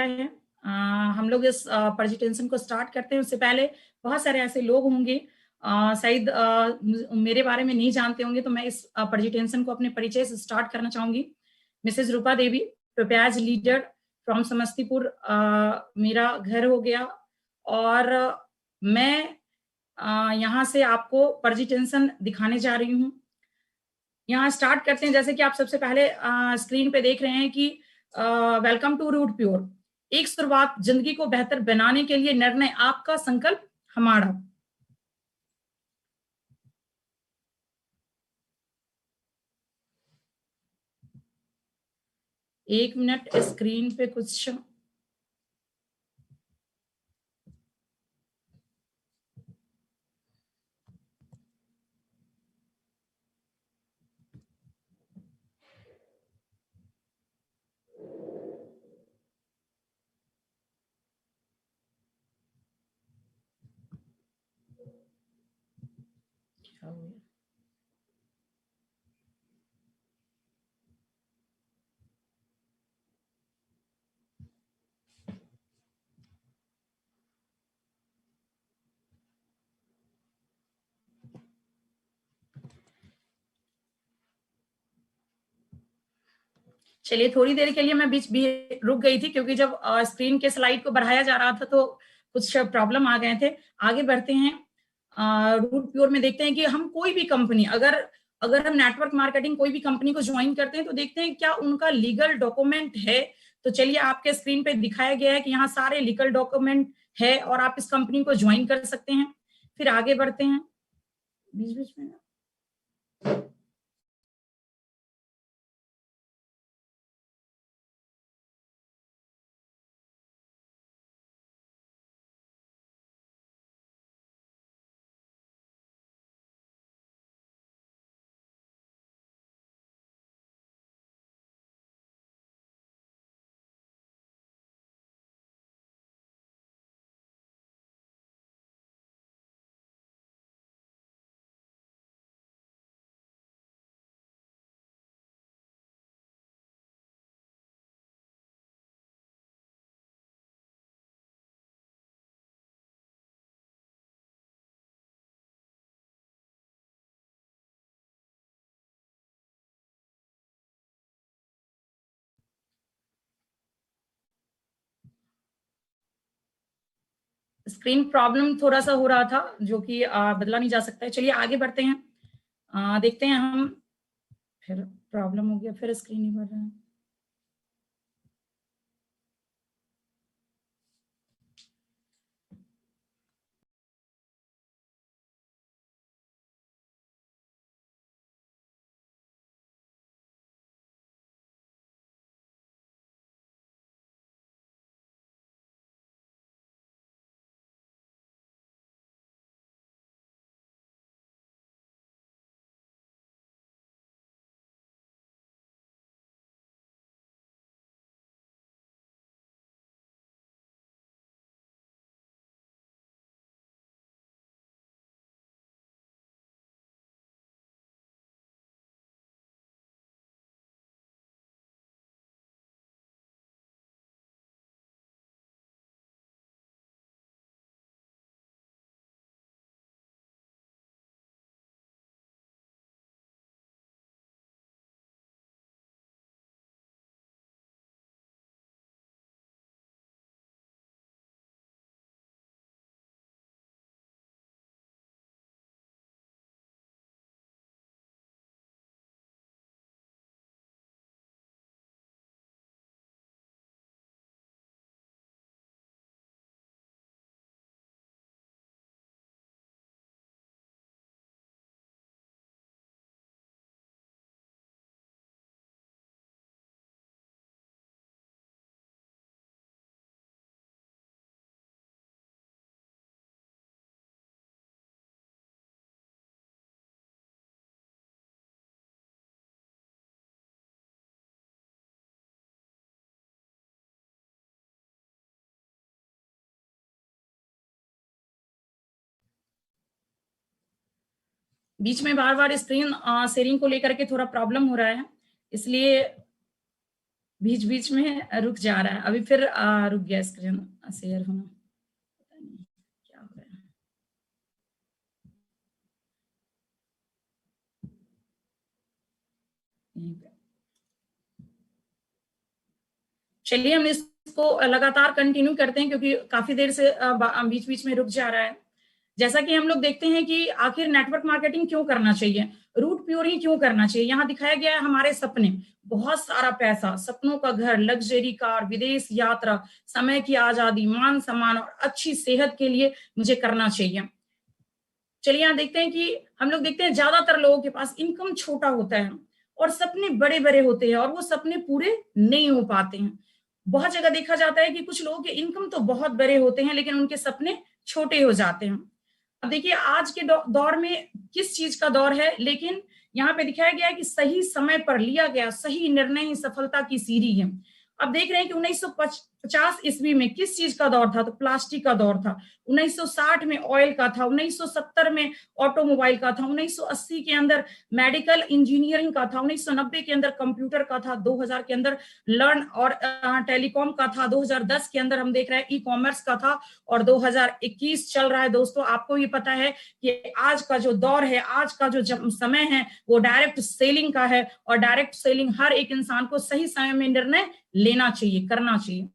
है। हम लोग इस प्रेजेंटेशन को स्टार्ट करते हैं उससे पहले बहुत सारे ऐसे लोग होंगे शायद मेरे बारे में नहीं जानते होंगे, तो मैं इस प्रेजेंटेशन को अपने परिचय से स्टार्ट करना चाहूंगी। मिसेज रूपा देवी, प्रोपैज लीडर फ्रॉम समस्तीपुर, मेरा घर हो गया और मैं यहाँ से आपको प्रेजेंटेशन दिखाने जा रही हूँ। यहाँ स्टार्ट करते हैं। जैसे कि आप सबसे पहले स्क्रीन पे देख रहे हैं कि वेलकम टू रूट प्योर। एक शुरुआत जिंदगी को बेहतर बनाने के लिए निर्णय आपका, संकल्प हमारा। एक मिनट, स्क्रीन पे कुछ क्या हो गया? चलिए, थोड़ी देर के लिए मैं बीच भी रुक गई थी क्योंकि जब स्क्रीन के स्लाइड को बढ़ाया जा रहा था तो कुछ प्रॉब्लम आ गए थे। आगे बढ़ते हैं। रूट प्योर में देखते हैं कि हम कोई भी कंपनी, अगर हम नेटवर्क मार्केटिंग कोई भी कंपनी को ज्वाइन करते हैं तो देखते हैं क्या उनका लीगल डॉक्यूमेंट है। तो चलिए, आपके स्क्रीन पे दिखाया गया है कि यहाँ सारे लीगल डॉक्यूमेंट है और आप इस कंपनी को ज्वाइन कर सकते हैं। फिर आगे बढ़ते हैं। बीच बीच में स्क्रीन प्रॉब्लम थोड़ा सा हो रहा था जो कि बदला नहीं जा सकता है। चलिए आगे बढ़ते हैं। देखते हैं हम। फिर प्रॉब्लम हो गया, फिर स्क्रीन नहीं बढ़ रहा है। बीच में बार बार स्क्रीन शेयरिंग को लेकर के थोड़ा प्रॉब्लम हो रहा है, इसलिए बीच बीच में रुक जा रहा है, अभी फिर रुक गया स्क्रीन शेयर होना, पता नहीं क्या हो रहा है। यहीं पे चलिए हम इसको लगातार कंटिन्यू करते हैं, क्योंकि काफी देर से बीच बीच में रुक जा रहा है। जैसा कि हम लोग देखते हैं कि आखिर नेटवर्क मार्केटिंग क्यों करना चाहिए, रूट प्योर ही क्यों करना चाहिए। यहाँ दिखाया गया है हमारे सपने, बहुत सारा पैसा, सपनों का घर, लग्जरी कार, विदेश यात्रा, समय की आजादी, मान सम्मान और अच्छी सेहत के लिए मुझे करना चाहिए। चलिए यहाँ देखते हैं कि हम लोग देखते हैं ज्यादातर लोगों के पास इनकम छोटा होता है और सपने बड़े बड़े होते हैं, और वो सपने पूरे नहीं हो पाते हैं। बहुत जगह देखा जाता है कि कुछ लोगों के इनकम तो बहुत बड़े होते हैं, लेकिन उनके सपने छोटे हो जाते हैं। अब देखिए आज के दौर में किस चीज का दौर है, लेकिन यहाँ पे दिखाया गया है कि सही समय पर लिया गया सही निर्णय ही सफलता की सीढ़ी है। अब देख रहे हैं कि 1950 ईस्वी में किस चीज का दौर था, तो प्लास्टिक का दौर था। 1960 में ऑयल का था, 1970 में ऑटोमोबाइल का था, 1980 के अंदर मेडिकल इंजीनियरिंग का था, 1990 के अंदर कंप्यूटर का था, 2000 के अंदर लर्न और टेलीकॉम का था, 2010 के अंदर हम देख रहे हैं ई कॉमर्स का था, और 2021 चल रहा है। दोस्तों आपको भी पता है कि आज का जो दौर है, आज का जो समय है, वो डायरेक्ट सेलिंग का है, और डायरेक्ट सेलिंग हर एक इंसान को सही समय में निर्णय लेना चाहिए, करना चाहिए।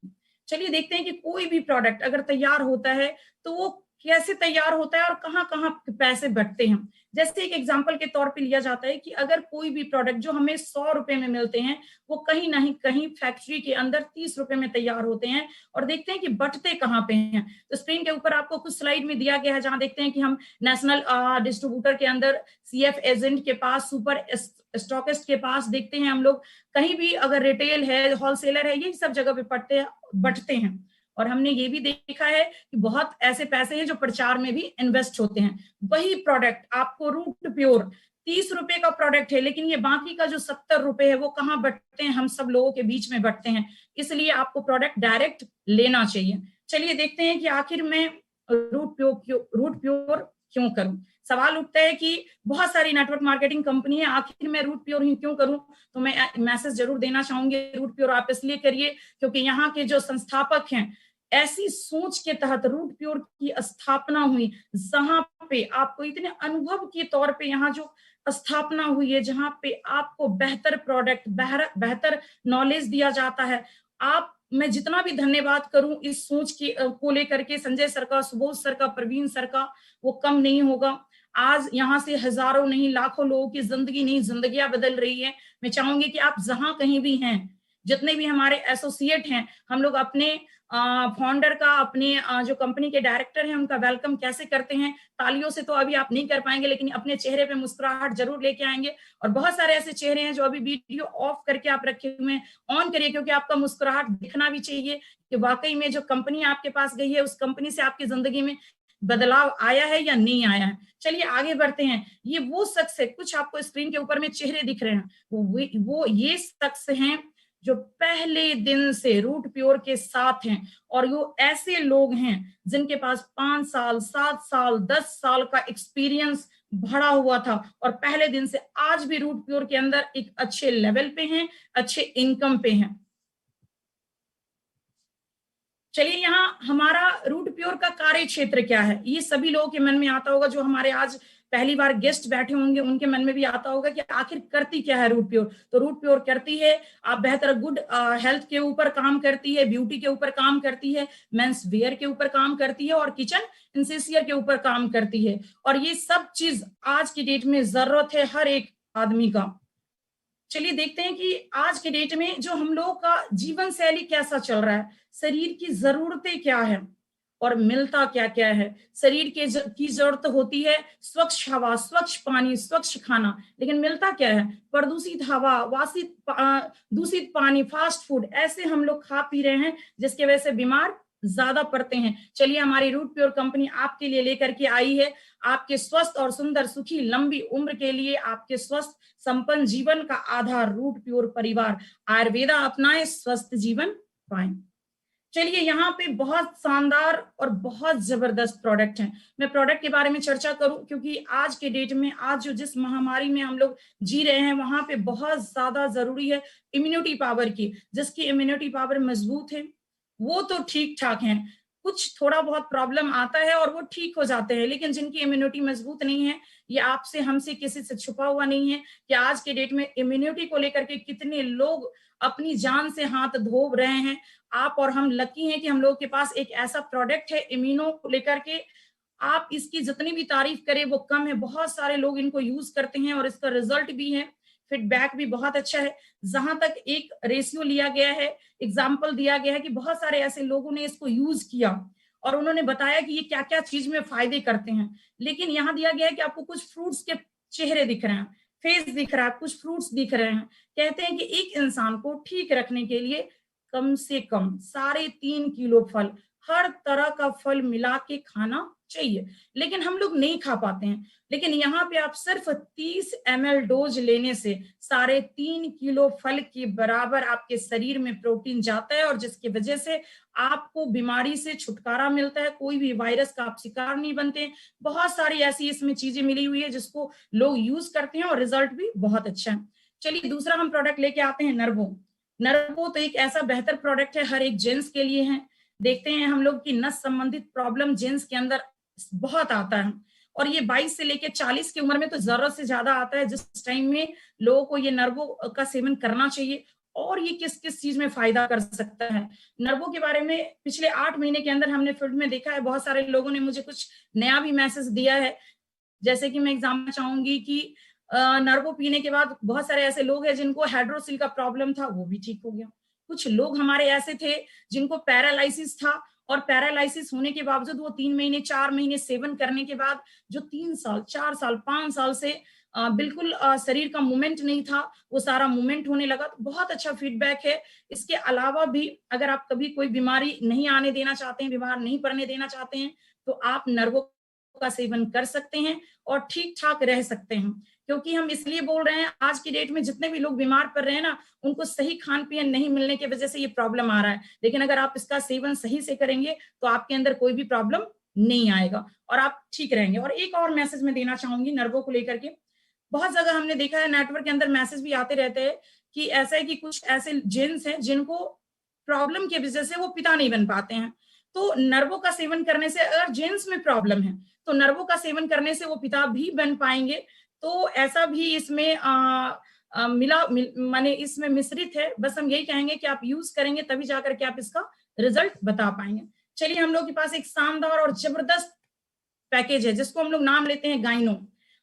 चलिए देखते हैं कि कोई भी प्रोडक्ट अगर तैयार होता है तो वो कैसे तैयार होता है और कहाँ कहाँ पैसे बटते हैं। जैसे एक एग्जांपल के तौर पे लिया जाता है कि अगर कोई भी प्रोडक्ट जो हमें 100 रुपए में मिलते हैं, वो कहीं ना कहीं फैक्ट्री के अंदर 30 रुपए में तैयार होते हैं, और देखते हैं कि बटते कहाँ पे हैं। तो स्क्रीन के ऊपर आपको कुछ स्लाइड में दिया गया है, जहां देखते हैं कि हम नेशनल डिस्ट्रीब्यूटर के अंदर, सीएफ एजेंट के पास, सुपर स्टॉकिस्ट के पास देखते हैं हम लोग, कहीं भी अगर रिटेल है, होलसेलर है, यही सब जगह पे बटते हैं। और हमने ये भी देखा है कि बहुत ऐसे पैसे हैं जो प्रचार में भी इन्वेस्ट होते हैं। वही प्रोडक्ट आपको रूट प्योर 30 रुपए का प्रोडक्ट है, लेकिन ये बाकी का जो 70 रुपए है वो कहाँ बटते हैं, हम सब लोगों के बीच में बटते हैं। इसलिए आपको प्रोडक्ट डायरेक्ट लेना चाहिए। चलिए देखते हैं कि आखिर में रूट प्योर क्यों करूं। सवाल उठता है कि बहुत सारी नेटवर्क मार्केटिंग कंपनी है, आखिर मैं रूट प्योर ही क्यों करूं। तो मैं मैसेज जरूर देना चाहूंगी, रूट प्योर आप इसलिए करिए क्योंकि यहाँ के जो संस्थापक हैं, ऐसी सोच के तहत रूट प्योर की स्थापना हुई, जहां पे आपको इतने अनुभव के तौर पे यहाँ जो स्थापना हुई है, जहां पे आपको बेहतर प्रोडक्ट, बेहतर नॉलेज दिया जाता है। आप, मैं जितना भी धन्यवाद करूं इस सोच की को लेकर के, संजय सर का, सुबोध सर का, प्रवीण सर का, वो कम नहीं होगा। आज यहाँ से हजारों नहीं लाखों लोगों की जिंदगी नहीं, जिंदगियां बदल रही है। मैं चाहूंगी कि आप जहां कहीं भी हैं, जितने भी हमारे एसोसिएट हैं, हम लोग अपने फाउंडर का, अपने जो कंपनी के डायरेक्टर हैं, उनका वेलकम कैसे करते हैं। तालियों से तो अभी आप नहीं कर पाएंगे, लेकिन अपने चेहरे पे मुस्कुराहट जरूर लेके आएंगे। और बहुत सारे ऐसे चेहरे हैं जो अभी वीडियो ऑफ करके आप रखे हुए हैं, ऑन करिए, क्योंकि आपका मुस्कुराहट दिखना भी चाहिए कि वाकई में जो कंपनी आपके पास गई है, उस कंपनी से आपकी जिंदगी में बदलाव आया है या नहीं आया है। चलिए आगे बढ़ते हैं। ये वो शख्स है, कुछ आपको स्क्रीन के ऊपर में चेहरे दिख रहे हैं, वो ये शख्स हैं जो पहले दिन से रूट प्योर के साथ हैं। और वो ऐसे लोग हैं जिनके पास 5 साल, 7 साल, 10 साल का एक्सपीरियंस भरा हुआ था, और पहले दिन से आज भी रूट प्योर के अंदर एक अच्छे लेवल पे हैं, अच्छे इनकम पे हैं। चलिए यहाँ हमारा रूट प्योर का कार्य क्षेत्र क्या है, ये सभी लोगों के मन में आता होगा। जो हमारे आज पहली बार गेस्ट बैठे होंगे, उनके मन में भी आता होगा कि आखिर करती क्या है रूट प्योर। तो रूट प्योर करती है, आप बेहतर गुड हेल्थ के ऊपर काम करती है, ब्यूटी के ऊपर काम करती है, मेंस वेयर के ऊपर काम करती है, और किचन इंसेसियर के ऊपर काम करती है। और ये सब चीज आज की डेट में जरूरत है हर एक आदमी का। चलिए देखते हैं कि आज के डेट में जो हम लोगों का जीवन शैली कैसा चल रहा है, शरीर की जरूरतें क्या है और मिलता क्या क्या है। शरीर की जरूरत होती है स्वच्छ हवा, स्वच्छ पानी, स्वच्छ खाना, लेकिन मिलता क्या है, प्रदूषित हवा, दूषित पानी, फास्ट फूड। ऐसे हम लोग खा पी रहे हैं जिसकी वजह से बीमार ज्यादा पड़ते हैं। चलिए हमारी रूट प्योर कंपनी आपके लिए लेकर के आई है, आपके स्वस्थ और सुंदर सुखी लंबी उम्र के लिए, आपके स्वस्थ संपन्न जीवन का आधार रूट प्योर परिवार। आयुर्वेदा अपनाएं, स्वस्थ जीवन पाएं। चलिए यहाँ पे बहुत शानदार और बहुत जबरदस्त प्रोडक्ट है। मैं प्रोडक्ट के बारे में चर्चा करूं क्योंकि आज के डेट में, आज जो जिस महामारी में हम लोग जी रहे हैं, वहां पे बहुत ज्यादा जरूरी है इम्यूनिटी पावर की। जिसकी इम्यूनिटी पावर मजबूत है वो तो ठीक ठाक है, कुछ थोड़ा बहुत प्रॉब्लम आता है और वो ठीक हो जाते हैं, लेकिन जिनकी इम्यूनिटी मजबूत नहीं है, ये आपसे हमसे किसी से छुपा हुआ नहीं है कि आज के डेट में इम्यूनिटी को लेकर के कितने लोग अपनी जान से हाथ धो रहे हैं। आप और हम लकी हैं कि हम लोग के पास एक ऐसा प्रोडक्ट है इम्यूनो को लेकर के। आप इसकी जितनी भी तारीफ करें वो कम है। बहुत सारे लोग इनको यूज करते हैं और इसका रिजल्ट भी है, फीडबैक भी बहुत अच्छा है। जहां तक एक रेशियो लिया गया है, एग्जाम्पल दिया गया है कि बहुत सारे ऐसे लोगों ने इसको यूज किया और उन्होंने बताया कि ये क्या क्या चीज में फायदे करते हैं। लेकिन यहाँ दिया गया है कि आपको कुछ फ्रूट्स के चेहरे दिख रहे हैं, फेस दिख रहा है, कुछ फ्रूट्स दिख रहे हैं। कहते हैं कि एक इंसान को ठीक रखने के लिए कम से कम 3.5 किलो फल, हर तरह का फल मिला के खाना चाहिए, लेकिन हम लोग नहीं खा पाते हैं। लेकिन यहाँ पे आप सिर्फ 30 ml डोज लेने से 3.5 किलो फल के बराबर आपके शरीर में प्रोटीन जाता है और जिसकी वजह से आपको बीमारी से छुटकारा मिलता है, कोई भी वायरस का आप शिकार नहीं बनते। बहुत सारी ऐसी इसमें चीजें मिली हुई है जिसको लोग यूज करते हैं और रिजल्ट भी बहुत अच्छा है। चलिए दूसरा हम प्रोडक्ट लेके आते हैं नर्वो। नर्वो तो एक ऐसा बेहतर प्रोडक्ट है, हर एक जेंट्स के लिए है। देखते हैं हम लोग की नस संबंधित प्रॉब्लम जेंट्स के अंदर बहुत आता है और ये 22 से लेकर 40 की उम्र में तो जरूरत से ज्यादा आता है, जिस टाइम में लोगों को ये नर्वो का सेवन करना चाहिए। और ये किस किस चीज में फायदा कर सकता है, नर्वो के बारे में पिछले 8 महीने के अंदर हमने फील्ड में देखा है। बहुत सारे लोगों ने मुझे कुछ नया भी मैसेज दिया है। जैसे कि मैं एग्जाम्पल चाहूंगी कि नर्वो पीने के बाद बहुत सारे ऐसे लोग हैं जिनको हाइड्रोसिल का प्रॉब्लम था, वो भी ठीक हो गया। कुछ लोग हमारे ऐसे थे जिनको पैरालाइसिस था और पैरालाइसिस होने के बावजूद वो 3 महीने 4 महीने सेवन करने के बाद जो 3 साल 4 साल 5 साल से बिल्कुल शरीर का मूवमेंट नहीं था, वो सारा मूवमेंट होने लगा। तो बहुत अच्छा फीडबैक है। इसके अलावा भी अगर आप कभी कोई बीमारी नहीं आने देना चाहते हैं, बीमार नहीं पड़ने देना चाहते हैं, तो आप नर्वो का सेवन कर सकते हैं और ठीक ठाक रह सकते हैं। क्योंकि हम इसलिए बोल रहे हैं, आज की डेट में जितने भी लोग बीमार पड़ रहे हैं ना, उनको सही खान पीन नहीं मिलने की वजह से ये प्रॉब्लम आ रहा है। लेकिन अगर आप इसका सेवन सही से करेंगे तो आपके अंदर कोई भी प्रॉब्लम नहीं आएगा और आप ठीक रहेंगे। और एक और मैसेज मैं देना चाहूंगी नर्वो को लेकर के। बहुत जगह हमने देखा है नेटवर्क के अंदर मैसेज भी आते रहते हैं कि ऐसा है कि कुछ ऐसे जेंट्स हैं जिनको प्रॉब्लम की वजह से वो पिता नहीं बन पाते हैं। तो नर्वो का सेवन करने से, अगर जेंट्स में प्रॉब्लम है तो नर्वो का सेवन करने से वो पिता भी बन पाएंगे। तो ऐसा भी इसमें माने इसमें मिश्रित है। बस हम यही कहेंगे कि आप यूज करेंगे तभी जाकर के आप इसका रिजल्ट बता पाएंगे। चलिए हम लोग के पास एक शानदार और जबरदस्त पैकेज है जिसको हम लोग नाम लेते हैं गाइनो।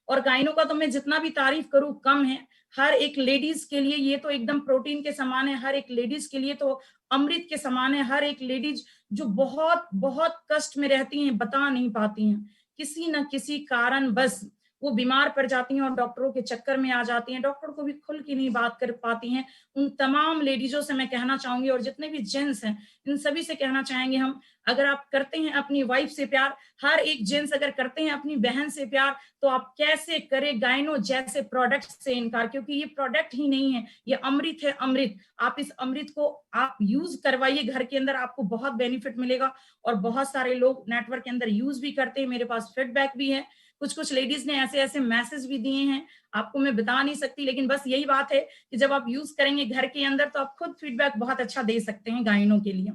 और गाइनो का तो मैं जितना भी तारीफ करूं कम है। हर एक लेडीज के लिए ये तो एकदम प्रोटीन के समान है, हर एक लेडीज के लिए तो अमृत के समान है। हर एक लेडीज जो बहुत बहुत कष्ट में रहती हैं, बता नहीं पाती हैं, किसी न किसी कारण बस वो बीमार पड़ जाती हैं और डॉक्टरों के चक्कर में आ जाती हैं, डॉक्टर को भी खुल के नहीं बात कर पाती हैं। उन तमाम लेडीजों से मैं कहना चाहूंगी और जितने भी जेंट्स हैं इन सभी से कहना चाहेंगे हम, अगर आप करते हैं अपनी वाइफ से प्यार, हर एक जेंट्स अगर करते हैं अपनी बहन से प्यार, तो आप कैसे करें गाइनो जैसे प्रोडक्ट से इनकार। क्योंकि ये प्रोडक्ट ही नहीं है, ये अमृत है, अमृत। आप इस अमृत को आप यूज करवाइए घर के अंदर, आपको बहुत बेनिफिट मिलेगा। और बहुत सारे लोग नेटवर्क के अंदर यूज भी करते हैं, मेरे पास फीडबैक भी है। कुछ कुछ लेडीज ने ऐसे ऐसे मैसेज भी दिए हैं, आपको मैं बता नहीं सकती, लेकिन बस यही बात है कि जब आप यूज करेंगे घर के अंदर तो आप खुद फीडबैक बहुत अच्छा दे सकते हैं गाइनो के लिए।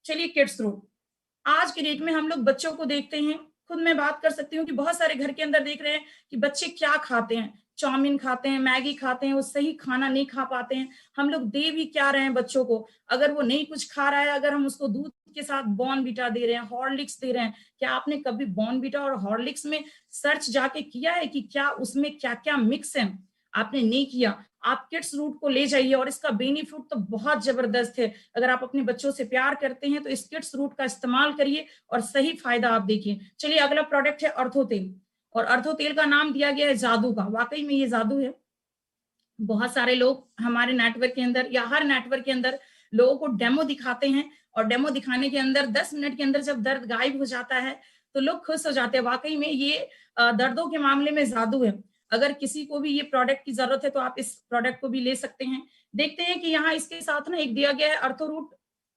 चलिए किड्स रूट, आज के डेट में हम लोग बच्चों को देखते हैं, खुद मैं बात कर सकती हूँ कि बहुत सारे घर के अंदर देख रहे हैं कि बच्चे क्या खाते हैं, चाउमीन खाते हैं, मैगी खाते हैं, वो सही खाना नहीं खा पाते हैं। हम लोग दे भी क्या रहे हैं बच्चों को, अगर वो नहीं कुछ खा रहा है, अगर हम उसको दूध के साथ बॉर्नवीटा दे रहे हैं, हॉर्लिक्स दे रहे हैं, क्या आपने कभी बॉर्नवीटा और हॉर्लिक्स में सर्च जाके किया है कि क्या उसमें क्या क्या मिक्स है? आपने नहीं किया। आप किड्स रूट को ले जाइए और इसका बेनिफिट तो बहुत जबरदस्त है। अगर आप अपने बच्चों से प्यार करते हैं तो इस किड्स रूट का इस्तेमाल करिए और सही फायदा आप देखिए। चलिए अगला प्रोडक्ट है अर्थो तेल। और अर्थो तेल का नाम दिया गया है जादू का, वाकई में ये जादू है। बहुत सारे लोग हमारे नेटवर्क के अंदर या हर नेटवर्क के अंदर लोगों को डेमो दिखाते हैं और डेमो दिखाने के अंदर 10 मिनट के अंदर जब दर्द गायब हो जाता है तो लोग खुश हो जाते हैं। वाकई में ये दर्दों के मामले में जादू है। अगर किसी को भी ये प्रोडक्ट की जरूरत है तो आप इस प्रोडक्ट को भी ले सकते हैं। देखते हैं कि यहाँ इसके साथ ना एक दिया गया है अर्थो रूट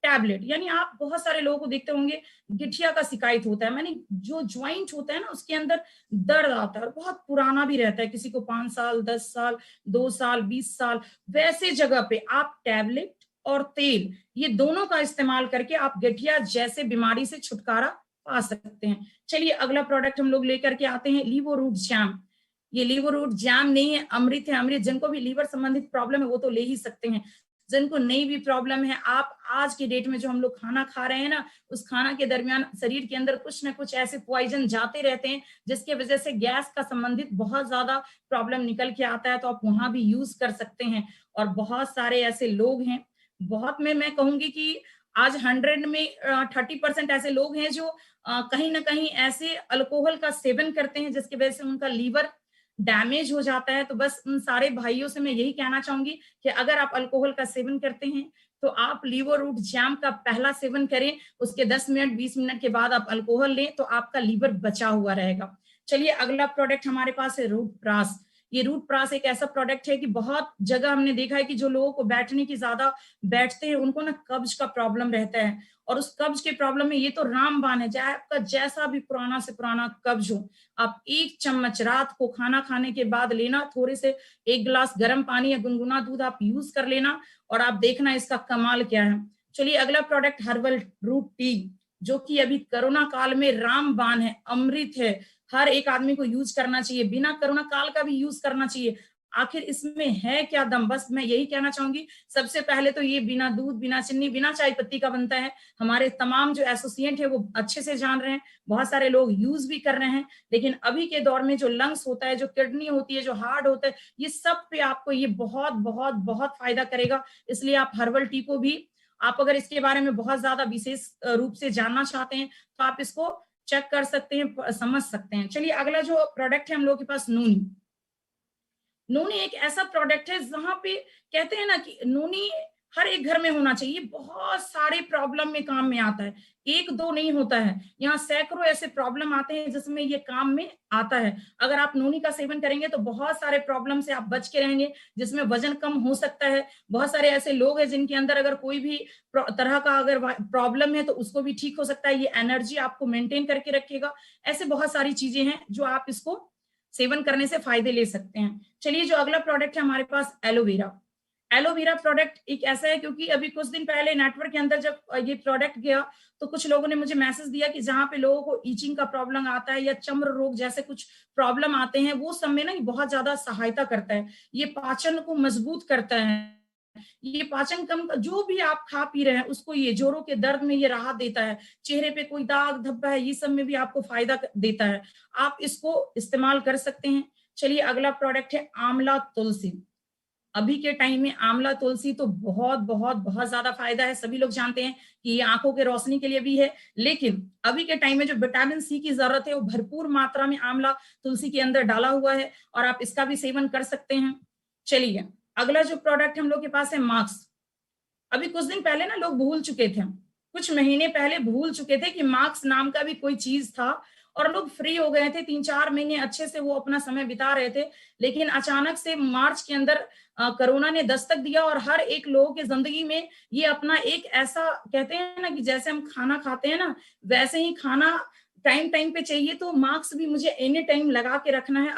टैबलेट, यानी आप बहुत सारे लोगों को देखते होंगे गिठिया का शिकायत होता है, मानी जो ज्वाइंट होता है ना उसके अंदर दर्द आता है और बहुत पुराना भी रहता है, किसी को 5 साल, 10 साल, 2 साल, 20 साल, वैसे जगह पे आप टैबलेट और तेल ये दोनों का इस्तेमाल करके आप गठिया जैसे बीमारी से छुटकारा पा सकते हैं। चलिए अगला प्रोडक्ट हम लोग लेकर के आते हैं, लीवो रूट जैम। ये लीवो रूट जैम नहीं है, अमृत है। अमृत जिनको भी लीवर संबंधित प्रॉब्लम है वो तो ले ही सकते हैं, जिनको नहीं भी प्रॉब्लम है, आप आज के डेट में जो हम लोग खाना खा रहे हैं ना, उस खाना के दरमियान शरीर के अंदर कुछ ना कुछ ऐसे पॉइजन जाते रहते हैं जिसके वजह से गैस का संबंधित बहुत ज्यादा प्रॉब्लम निकल के आता है, तो आप वहां भी यूज कर सकते हैं। और बहुत सारे ऐसे लोग हैं, बहुत में मैं कहूंगी कि आज 100 में 30% ऐसे लोग हैं जो कहीं ना कहीं ऐसे अल्कोहल का सेवन करते हैं जिसकी वजह से उनका लीवर डैमेज हो जाता है। तो बस उन सारे भाइयों से मैं यही कहना चाहूंगी कि अगर आप अल्कोहल का सेवन करते हैं तो आप लीवो रूट जैम का पहला सेवन करें, उसके 10 मिनट 20 मिनट के बाद आप अल्कोहल लें तो आपका लीवर बचा हुआ रहेगा। चलिए अगला प्रोडक्ट हमारे पास है रूट प्रास। ये रूट प्रास एक ऐसा प्रोडक्ट है कि बहुत जगह हमने देखा है कि जो लोगों को बैठने की ज्यादा बैठते हैं उनको ना कब्ज का प्रॉब्लम रहता है, और उस कब्ज के प्रॉब्लम में ये तो रामबाण है, चाहे आपका जैसा भी पुराना से पुराना कब्ज हो, आप 1 चम्मच रात को खाना खाने के बाद लेना, थोड़े से 1 गिलास गर्म पानी या गुनगुना दूध आप यूज कर लेना और आप देखना इसका कमाल क्या है। चलिए अगला प्रोडक्ट हर्बल रूट टी, जो कि अभी कोरोना काल में रामबाण है, अमृत है, हर एक आदमी को यूज करना चाहिए, बिना कोरोना काल का भी यूज करना चाहिए। आखिर इसमें है क्या दम, बस मैं यही कहना चाहूंगी। सबसे पहले तो ये बिना दूध, बिना चीनी, बिना चाय पत्ती का बनता है। हमारे तमाम जो एसोसिएट है वो अच्छे से जान रहे हैं, बहुत सारे लोग यूज भी कर रहे हैं। लेकिन अभी के दौर में जो लंग्स होता है, जो किडनी होती है, जो हार्ट होता है, ये सब पे आपको ये बहुत बहुत बहुत फायदा करेगा। इसलिए आप हर्बल टी को भी, आप अगर इसके बारे में बहुत ज्यादा विशेष रूप से जानना चाहते हैं तो आप इसको चेक कर सकते हैं, समझ सकते हैं। चलिए अगला जो प्रोडक्ट है हम लोग के पास नूनी। नूनी एक ऐसा प्रोडक्ट है जहां पे कहते हैं ना कि नूनी हर एक घर में होना चाहिए, बहुत सारे प्रॉब्लम में काम में आता है, एक दो नहीं होता है, यहाँ सैकड़ों ऐसे प्रॉब्लम आते हैं जिसमें ये काम में आता है। अगर आप नूनी का सेवन करेंगे तो बहुत सारे प्रॉब्लम से आप बच के रहेंगे, जिसमें वजन कम हो सकता है। बहुत सारे ऐसे लोग हैं जिनके अंदर अगर कोई भी तरह का अगर प्रॉब्लम है तो उसको भी ठीक हो सकता है, ये एनर्जी आपको मेंटेन करके रखेगा। ऐसे बहुत सारी चीजें हैं जो आप इसको सेवन करने से फायदे ले सकते हैं। चलिए जो अगला प्रोडक्ट है हमारे पास एलोवेरा। एलोवेरा प्रोडक्ट एक ऐसा है, क्योंकि अभी कुछ दिन पहले नेटवर्क के अंदर जब ये प्रोडक्ट गया तो कुछ लोगों ने मुझे मैसेज दिया कि जहां पे लोगों को ईचिंग का प्रॉब्लम आता है या चर्म रोग जैसे कुछ प्रॉब्लम आते हैं, वो सब में ना बहुत ज्यादा सहायता करता है। ये पाचन को मजबूत करता है, ये पाचन कम जो भी आप खा पी रहे हैं उसको, ये जोड़ों के दर्द में ये राहत देता है, चेहरे पे कोई दाग धब्बा है ये सब में भी आपको फायदा देता है, आप इसको इस्तेमाल कर सकते हैं। चलिए अगला प्रोडक्ट है आंवला तुलसी। अभी के टाइम में आंवला तुलसी तो बहुत बहुत बहुत ज्यादा फायदा है, सभी लोग जानते हैं कि ये आंखों के रोशनी के लिए भी है, लेकिन अभी के टाइम में जो विटामिन सी की जरूरत है वो भरपूर मात्रा में आंवला तुलसी के अंदर डाला हुआ है और आप इसका भी सेवन कर सकते हैं। चलिए अगला जो प्रोडक्ट हम लोग के पास है मास्क। अभी कुछ दिन पहले ना लोग भूल चुके थे, कुछ महीने पहले भूल चुके थे कि मार्क्स नाम का भी कोई चीज था, और लोग फ्री हो गए थे, 3-4 महीने अच्छे से वो अपना समय बिता रहे थे। लेकिन अचानक से मार्च के अंदर कोरोना ने दस्तक दिया और हर एक लोगों की जिंदगी में ये अपना एक ऐसा, कहते हैं ना कि जैसे हम खाना खाते हैं ना, वैसे ही खाना टाइम टाइम पे चाहिए, तो मार्क्स भी मुझे एनी टाइम लगा के रखना है।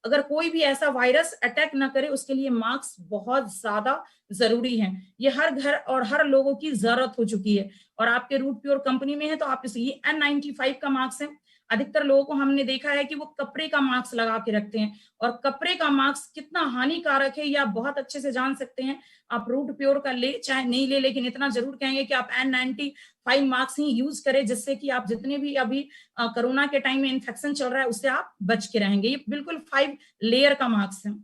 अगर कोई भी ऐसा वायरस अटैक ना करे उसके लिए मास्क बहुत ज्यादा जरूरी है। ये हर घर और हर लोगों की जरूरत हो चुकी है, और आपके रूट प्योर कंपनी में है तो आप इसे N95 का मास्क है। अधिकतर लोगों को हमने देखा है कि वो कपड़े का मास्क लगा के रखते हैं, और कपड़े का मास्क कितना हानिकारक है ये आप बहुत अच्छे से जान सकते हैं। आप रूट प्योर का ले चाहे नहीं ले, लेकिन इतना जरूर कहेंगे कि आप N95 मास्क ही यूज करें, जिससे कि आप जितने भी अभी कोरोना के टाइम में इन्फेक्शन चल रहा है उससे आप बच के रहेंगे। ये बिल्कुल 5 लेयर का मास्क है।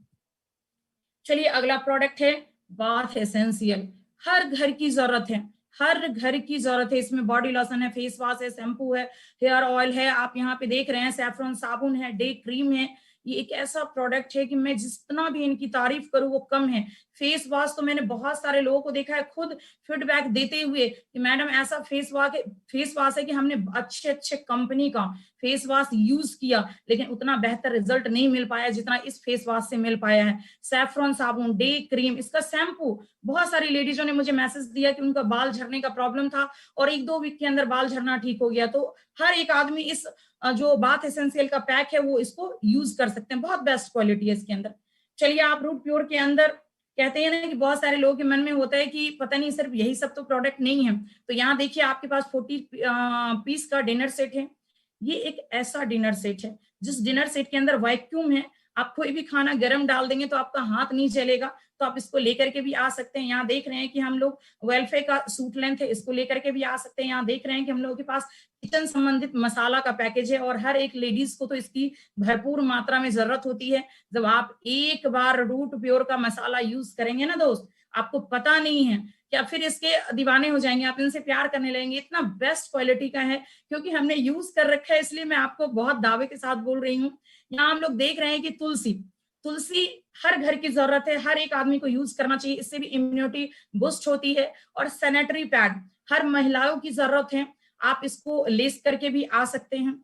चलिए अगला प्रोडक्ट है बाथ एसेंशियल। हर घर की जरूरत है, हर घर की जरूरत है। इसमें बॉडी लोशन है, फेस वॉश है, शैम्पू है, हेयर ऑयल है, आप यहाँ पे देख रहे हैं सैफरन साबुन है, डे क्रीम है, ये एक ऐसा प्रोडक्ट है कि मैं जितना भी इनकी तारीफ करूँ वो कम है। फेस वॉश तो मैंने बहुत सारे लोगों को देखा है खुद फीडबैक देते हुए कि मैडम ऐसा फेस वॉश है कि हमने अच्छे-अच्छे कंपनी का फेस वॉश यूज़ किया, लेकिन उतना बेहतर रिजल्ट नहीं मिल पाया जितना इस फेस वॉश से मिल पाया है। सैफ्रॉन साबुन, डे क्रीम, इसका शैम्पू, बहुत सारी लेडीज़ों ने मुझे मैसेज दिया कि उनका बाल झड़ने का प्रॉब्लम था और 1-2 वीक के अंदर बाल झड़ना ठीक हो गया। तो हर एक आदमी इस जो बाथ एसेंशियल का पैक है वो इसको यूज़ कर सकते हैं। बहुत बेस्ट क्वालिटी है इसके अंदर। चलिए आप रूट प्योर के अंदर कहते हैं ना कि बहुत सारे लोगों के मन में होता है कि पता नहीं सिर्फ यही सब तो प्रोडक्ट नहीं है। तो यहाँ देखिए आपके पास 40 पीस का डिनर सेट है। ये एक ऐसा डिनर सेट है जिस डिनर सेट के अंदर वैक्यूम है। आप कोई भी खाना गरम डाल देंगे तो आपका हाथ नहीं जलेगा, तो आप इसको लेकर के भी आ सकते हैं। यहाँ देख रहे हैं कि हम लोग वेलफेयर का सूट लेंथ है, इसको लेकर के भी आ सकते हैं। यहाँ देख रहे हैं कि हम लोगों के पास किचन संबंधित मसाला का पैकेज है और हर एक लेडीज को तो इसकी भरपूर मात्रा में जरूरत होती है। जब आप एक बार रूट प्योर का मसाला यूज करेंगे ना दोस्त, आपको पता नहीं है क्या फिर इसके दीवाने हो जाएंगे, आप इनसे प्यार करने लगेंगे। इतना बेस्ट क्वालिटी का है क्योंकि हमने यूज कर रखा है, इसलिए मैं आपको बहुत दावे के साथ बोल रही हूँ। यहाँ हम लोग देख रहे हैं कि तुलसी, तुलसी हर घर की जरूरत है, हर एक आदमी को यूज करना चाहिए, इससे भी इम्यूनिटी बूस्ट होती है। और सैनिटरी पैड हर महिलाओं की जरूरत है, आप इसको लेस करके भी आ सकते हैं।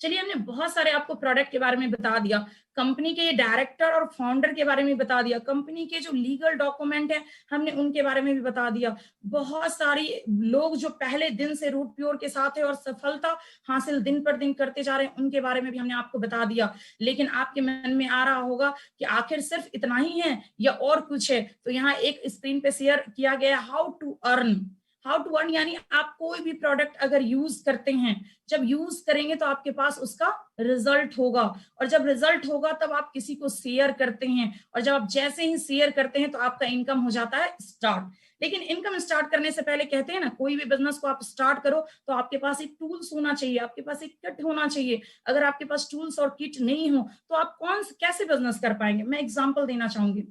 चलिए हमने बहुत सारे आपको प्रोडक्ट के बारे में बता दिया, कंपनी के डायरेक्टर और फाउंडर के बारे में बता दिया, कंपनी के जो लीगल डॉक्यूमेंट है हमने उनके बारे में भी बता दिया। बहुत सारी लोग जो पहले दिन से रूट प्योर के साथ है और सफलता हासिल दिन पर दिन करते जा रहे हैं उनके बारे में भी हमने आपको बता दिया। लेकिन आपके मन में आ रहा होगा कि आखिर सिर्फ इतना ही है या और कुछ है, तो यहाँ एक स्क्रीन पे शेयर किया गया how to earn. How to earn यानी आप कोई भी प्रोडक्ट अगर यूज करते हैं, जब यूज करेंगे तो आपके पास उसका रिजल्ट होगा, और जब रिजल्ट होगा तब आप किसी को शेयर करते हैं, और जब आप जैसे ही शेयर करते हैं तो आपका इनकम हो जाता है स्टार्ट। लेकिन इनकम स्टार्ट करने से पहले कहते हैं ना, कोई भी बिजनेस को आप स्टार्ट करो तो आपके पास एक टूल्स होना चाहिए, आपके पास एक किट होना चाहिए। अगर आपके पास टूल्स और किट नहीं हो तो आप कैसे बिजनेस कर पाएंगे। मैं एग्जांपल देना चाहूंगी।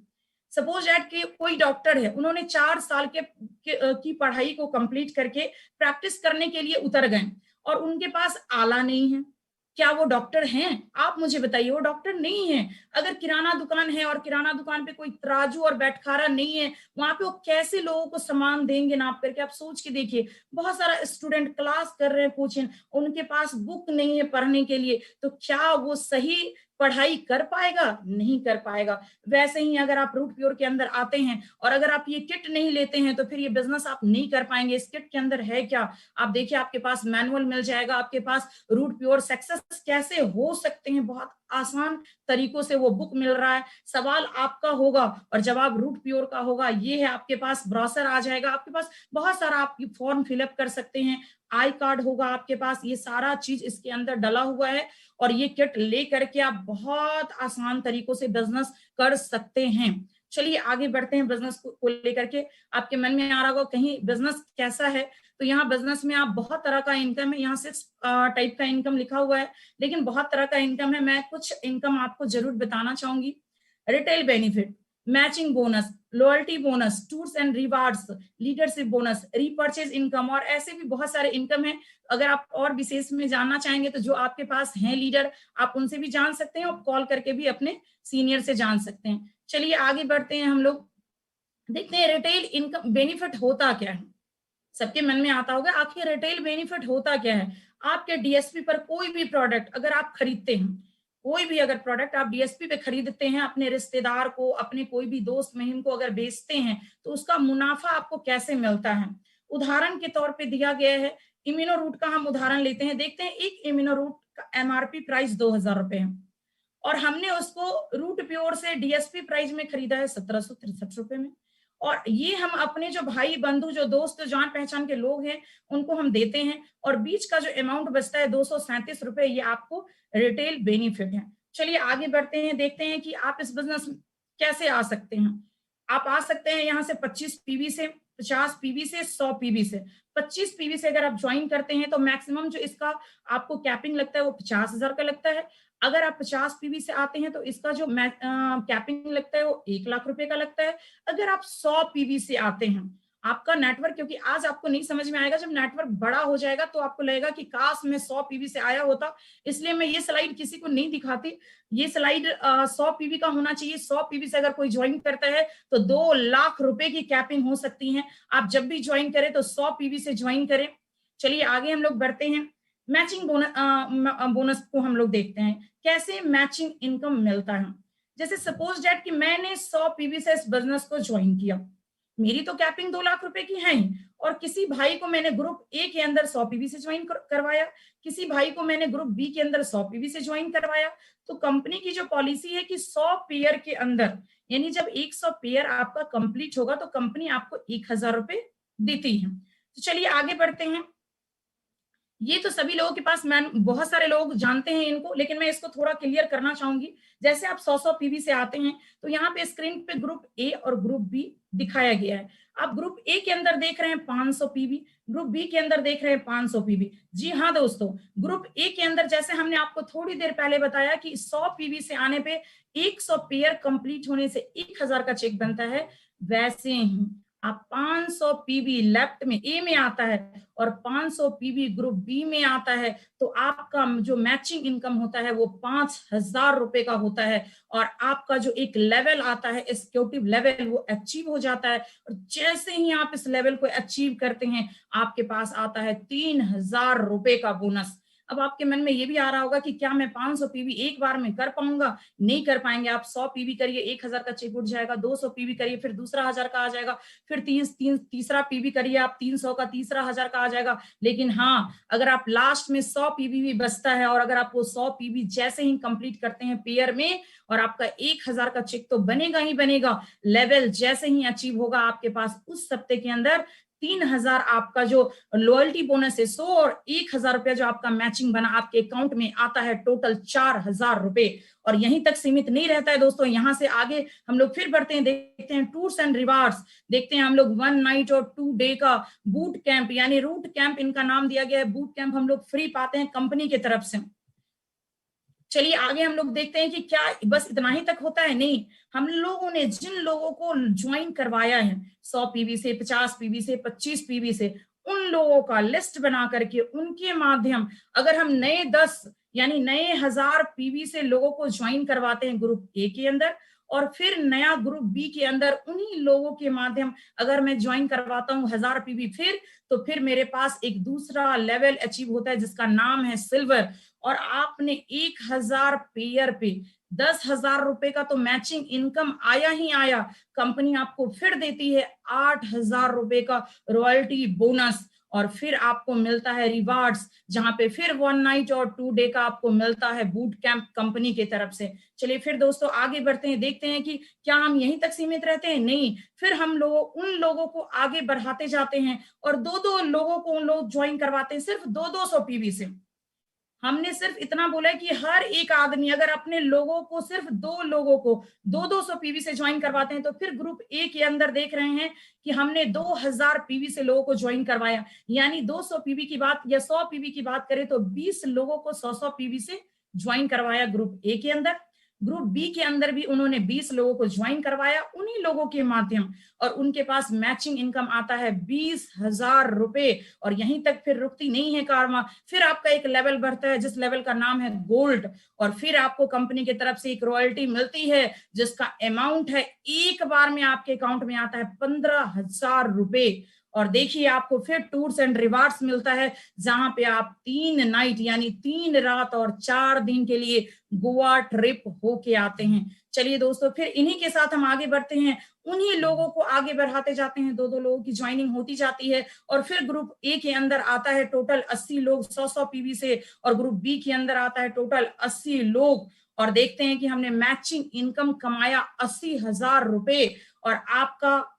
सपोज एट कि कोई डॉक्टर है, उन्होंने 4 साल की पढ़ाई को कंप्लीट करके प्रैक्टिस करने के लिए उतर गए और उनके पास आला नहीं है, क्या वो डॉक्टर हैं? आप मुझे बताइए, वो डॉक्टर नहीं है। अगर किराना दुकान है और किराना दुकान पे कोई तराजू और बैठखारा नहीं है, वहां पे वो कैसे लोगों को सामान देंगे नाप करके? आप सोच के देखिए। बहुत सारा स्टूडेंट क्लास कर रहे हैं कोचिंग, उनके पास बुक नहीं है पढ़ने के लिए, तो क्या वो सही पढ़ाई कर पाएगा? नहीं कर पाएगा। वैसे ही अगर आप रूट प्योर के अंदर आते हैं और अगर आप ये किट नहीं लेते हैं तो फिर ये बिजनेस आप नहीं कर पाएंगे। इस किट के अंदर है क्या? आप देखिए, आपके पास मैनुअल मिल जाएगा, आपके पास रूट प्योर सक्सेस कैसे हो सकते हैं, बहुत आसान तरीकों से वो बुक मिल रहा है। सवाल आपका होगा और जवाब रूट प्योर का होगा। ये है, आपके पास ब्राउजर आ जाएगा, आपके पास बहुत सारा आप फॉर्म फिलअप कर सकते हैं, आई कार्ड होगा आपके पास, ये सारा चीज इसके अंदर डला हुआ है। और ये किट ले करके आप बहुत आसान तरीकों से बिजनेस कर सकते हैं। चलिए आगे बढ़ते हैं। बिजनेस को लेकर के आपके मन में आ रहा होगा कहीं बिजनेस कैसा है, तो यहाँ बिजनेस में आप बहुत तरह का इनकम है, यहाँ 6 टाइप का इनकम लिखा हुआ है, लेकिन बहुत तरह का इनकम है। मैं कुछ इनकम आपको जरूर बताना चाहूंगी। Retail benefit, matching bonus, loyalty bonus, tours and rewards, leadership bonus, repurchase income, और ऐसे भी बहुत सारे इनकम है। अगर आप और विशेष में जानना चाहेंगे तो जो आपके पास हैं लीडर, आप उनसे भी जान सकते हैं और कॉल करके भी अपने सीनियर से जान सकते हैं। चलिए आगे बढ़ते हैं। हम लोग देखते हैं रिटेल इनकम बेनिफिट होता क्या है। सबके मन में आता होगा आखिर रिटेल बेनिफिट होता क्या है। आपके डीएसपी पर कोई भी प्रोडक्ट अगर आप खरीदते हैं, कोई भी अगर प्रोडक्ट आप डीएसपी पे खरीदते हैं, अपने रिश्तेदार को, अपने कोई भी दोस्त महिम को अगर बेचते हैं, तो उसका मुनाफा आपको कैसे मिलता है। उदाहरण के तौर पे दिया गया है, इम्यूनो रूट का हम उदाहरण लेते हैं। देखते हैं एक इम्यूनो रूट का एमआरपी प्राइस 2000 रुपए है और हमने उसको रूट प्योर से डीएसपी प्राइस में खरीदा है 1763 में। और ये हम अपने जो भाई बंधु, जो दोस्त, जो जान पहचान के लोग हैं, उनको हम देते हैं, और बीच का जो अमाउंट बचता है 237 रुपए, ये आपको रिटेल बेनिफिट है। चलिए आगे बढ़ते हैं, देखते हैं कि आप इस बिजनेस में कैसे आ सकते हैं। आप आ सकते हैं यहाँ से 25 पीवी से, 50 पीवी से, 100 पीवी से। 25 पीवी से अगर आप ज्वाइन करते हैं तो मैक्सिमम जो इसका आपको कैपिंग लगता है वो 50,000 का लगता है। अगर आप 50 पीवी से आते हैं तो इसका जो कैपिंग लगता है वो 1 लाख रुपए का लगता है। अगर आप 100 पीवी से आते हैं, आपका नेटवर्क, क्योंकि आज आपको नहीं समझ में आएगा, जब नेटवर्क बड़ा हो जाएगा तो आपको लगेगा कि काश मैं 100 पीवी से आया होता, इसलिए मैं ये स्लाइड किसी को नहीं दिखाती। ये स्लाइड 100 पीवी का होना चाहिए। 100 पीवी से अगर कोई ज्वाइन करता है तो 2 लाख रुपए की कैपिंग हो सकती है। आप जब भी ज्वाइन करें तो 100 पीवी से ज्वाइन करें। चलिए आगे हम लोग बढ़ते हैं। मैचिंग बोनस को हम लोग देखते हैं, कैसे मैचिंग इनकम मिलता है। जैसे सपोज डेट कि मैंने 100 पीवी से इस बिजनेस को ज्वाइन किया, मेरी तो कैपिंग 2 लाख रुपए की है ही, और किसी भाई को मैंने ग्रुप ए के अंदर 100 पीवी से ज्वाइन करवाया, किसी भाई को मैंने ग्रुप बी के अंदर 100 पीवी से ज्वाइन करवाया। तो कंपनी की जो पॉलिसी है कि 100 पेयर के अंदर, यानी जब 100 पेयर आपका कंप्लीट होगा तो कंपनी आपको 1000 रुपए देती है। तो चलिए आगे बढ़ते हैं। ये तो सभी लोगों के पास, मैं बहुत सारे लोग जानते हैं इनको, लेकिन मैं इसको थोड़ा क्लियर करना चाहूंगी। जैसे आप 100 पीवी से आते हैं तो यहाँ पे स्क्रीन पे ग्रुप ए और ग्रुप बी दिखाया गया है। आप ग्रुप ए के अंदर देख रहे हैं 500 पीवी, ग्रुप बी के अंदर देख रहे हैं 500 पीवी। जी हाँ दोस्तों, ग्रुप ए के अंदर जैसे हमने आपको थोड़ी देर पहले बताया कि 100 पीवी से आने पे 100 पेयर कंप्लीट होने से 1000 का चेक बनता है, वैसे ही आप 500 पीवी लेफ्ट में ए में आता है और 500 पीवी ग्रुप बी में आता है, तो आपका जो मैचिंग इनकम होता है वो 5000 रुपए का होता है। और आपका जो एक लेवल आता है एग्जीक्यूटिव लेवल, वो अचीव हो जाता है। और जैसे ही आप इस लेवल को अचीव करते हैं, आपके पास आता है 3000 रुपए का बोनस। अब आपके मन में ये भी आ रहा होगा कि क्या मैं 500 पीवी एक बार में कर पाऊंगा? नहीं कर पाएंगे। आप 100 पीवी करिए, 1000 का चेक उठ जाएगा, 200 पीवी करिए, फिर दूसरा 1000 का आ जाएगा, फिर तीसरा पीवी करिए आप, 300 का तीसरा 1000 का आ जाएगा। लेकिन हाँ, अगर आप लास्ट में 100 पीवी भी बचता है, और अगर आप वो 100 पीवी जैसे ही कंप्लीट करते हैं पेयर में, और आपका 1000 का चेक तो बनेगा ही बनेगा। लेवल जैसे ही अचीव होगा, आपके पास उस हफ्ते के अंदर 3000 आपका जो लॉयल्टी बोनस है 100, और 1000 रुपया जो आपका मैचिंग बना आपके अकाउंट में आता है, टोटल 4000 रुपए। और यहीं तक सीमित नहीं रहता है दोस्तों, यहां से आगे हम लोग फिर बढ़ते हैं, देखते हैं टूर्स एंड रिवार्ड्स। देखते हैं हम लोग 1 नाइट और 2 डे का बूट कैंप, यानी रूट कैंप इनका नाम दिया गया है, बूट कैंप हम लोग फ्री पाते हैं कंपनी की तरफ से। चलिए आगे हम लोग देखते हैं कि क्या बस इतना ही तक होता है? नहीं, हम लोगों ने जिन लोगों को ज्वाइन करवाया है 100 पीवी से, 50 पीवी से, 25 पीवी से, उन लोगों का लिस्ट बना करके उनके माध्यम, अगर हम नए 10 यानी नए 1000 पीवी से लोगों को ज्वाइन करवाते हैं ग्रुप ए के अंदर, और फिर नया ग्रुप बी के अंदर उन्हीं लोगों के माध्यम अगर मैं ज्वाइन करवाता हूं 1000 पीवी, फिर तो फिर मेरे पास एक दूसरा लेवल अचीव होता है जिसका नाम है सिल्वर। और आपने 1000 पेयर पे 10,000 रुपए का तो मैचिंग इनकम आया ही आया, कंपनी आपको फिर देती है 8000 रुपए का रॉयल्टी बोनस, और फिर आपको मिलता है रिवार्ड्स, जहां पे फिर 1 नाइट और 2 डे का आपको मिलता है बूट कैंप कंपनी की तरफ से। चलिए फिर दोस्तों आगे बढ़ते हैं, देखते हैं कि क्या हम यहीं तक सीमित रहते हैं? नहीं, फिर हम लोग उन लोगों को आगे बढ़ाते जाते हैं, और 2-2 लोगों को उन लोग ज्वाइन करवाते हैं सिर्फ 200 पीवी से। हमने सिर्फ इतना बोला है कि हर एक आदमी अगर अपने लोगों को, सिर्फ 2 लोगों को 200 पीवी से ज्वाइन करवाते हैं, तो फिर ग्रुप ए के अंदर देख रहे हैं कि हमने 2000 पीवी से लोगों को ज्वाइन करवाया, यानी 200 पीवी की बात या 100 पीवी की बात करें तो 20 लोगों को 100 पीवी से ज्वाइन करवाया ग्रुप ए के अंदर। ग्रुप बी के अंदर भी उन्होंने 20 लोगों को ज्वाइन करवाया उन्हीं लोगों के माध्यम, और उनके पास मैचिंग इनकम आता है 20,000 रुपए। और यहीं तक फिर रुकती नहीं है कारवा, फिर आपका एक लेवल बढ़ता है जिस लेवल का नाम है गोल्ड, और फिर आपको कंपनी की तरफ से एक रॉयल्टी मिलती है जिसका अमाउंट है एक बार में आपके अकाउंट में आता है 15,000 रुपए। और देखिए आपको फिर टूर्स एंड रिवार्ड्स मिलता है, जहां पे आप 3 नाइट यानी 3 रात और 4 दिन के लिए गोवा ट्रिप होके आते हैं। चलिए दोस्तों, फिर इन्हीं के साथ हम आगे बढ़ते हैं, उन्हीं लोगों को आगे बढ़ाते जाते हैं, 2-2 लोगों की ज्वाइनिंग होती जाती है, और फिर ग्रुप ए के अंदर आता है टोटल 80 लोग 100 पीवी से, और ग्रुप बी के अंदर आता है टोटल 80 लोग। और देखते हैं कि हमने मैचिंग इनकम कमाया 80,000 रुपए। और आपका,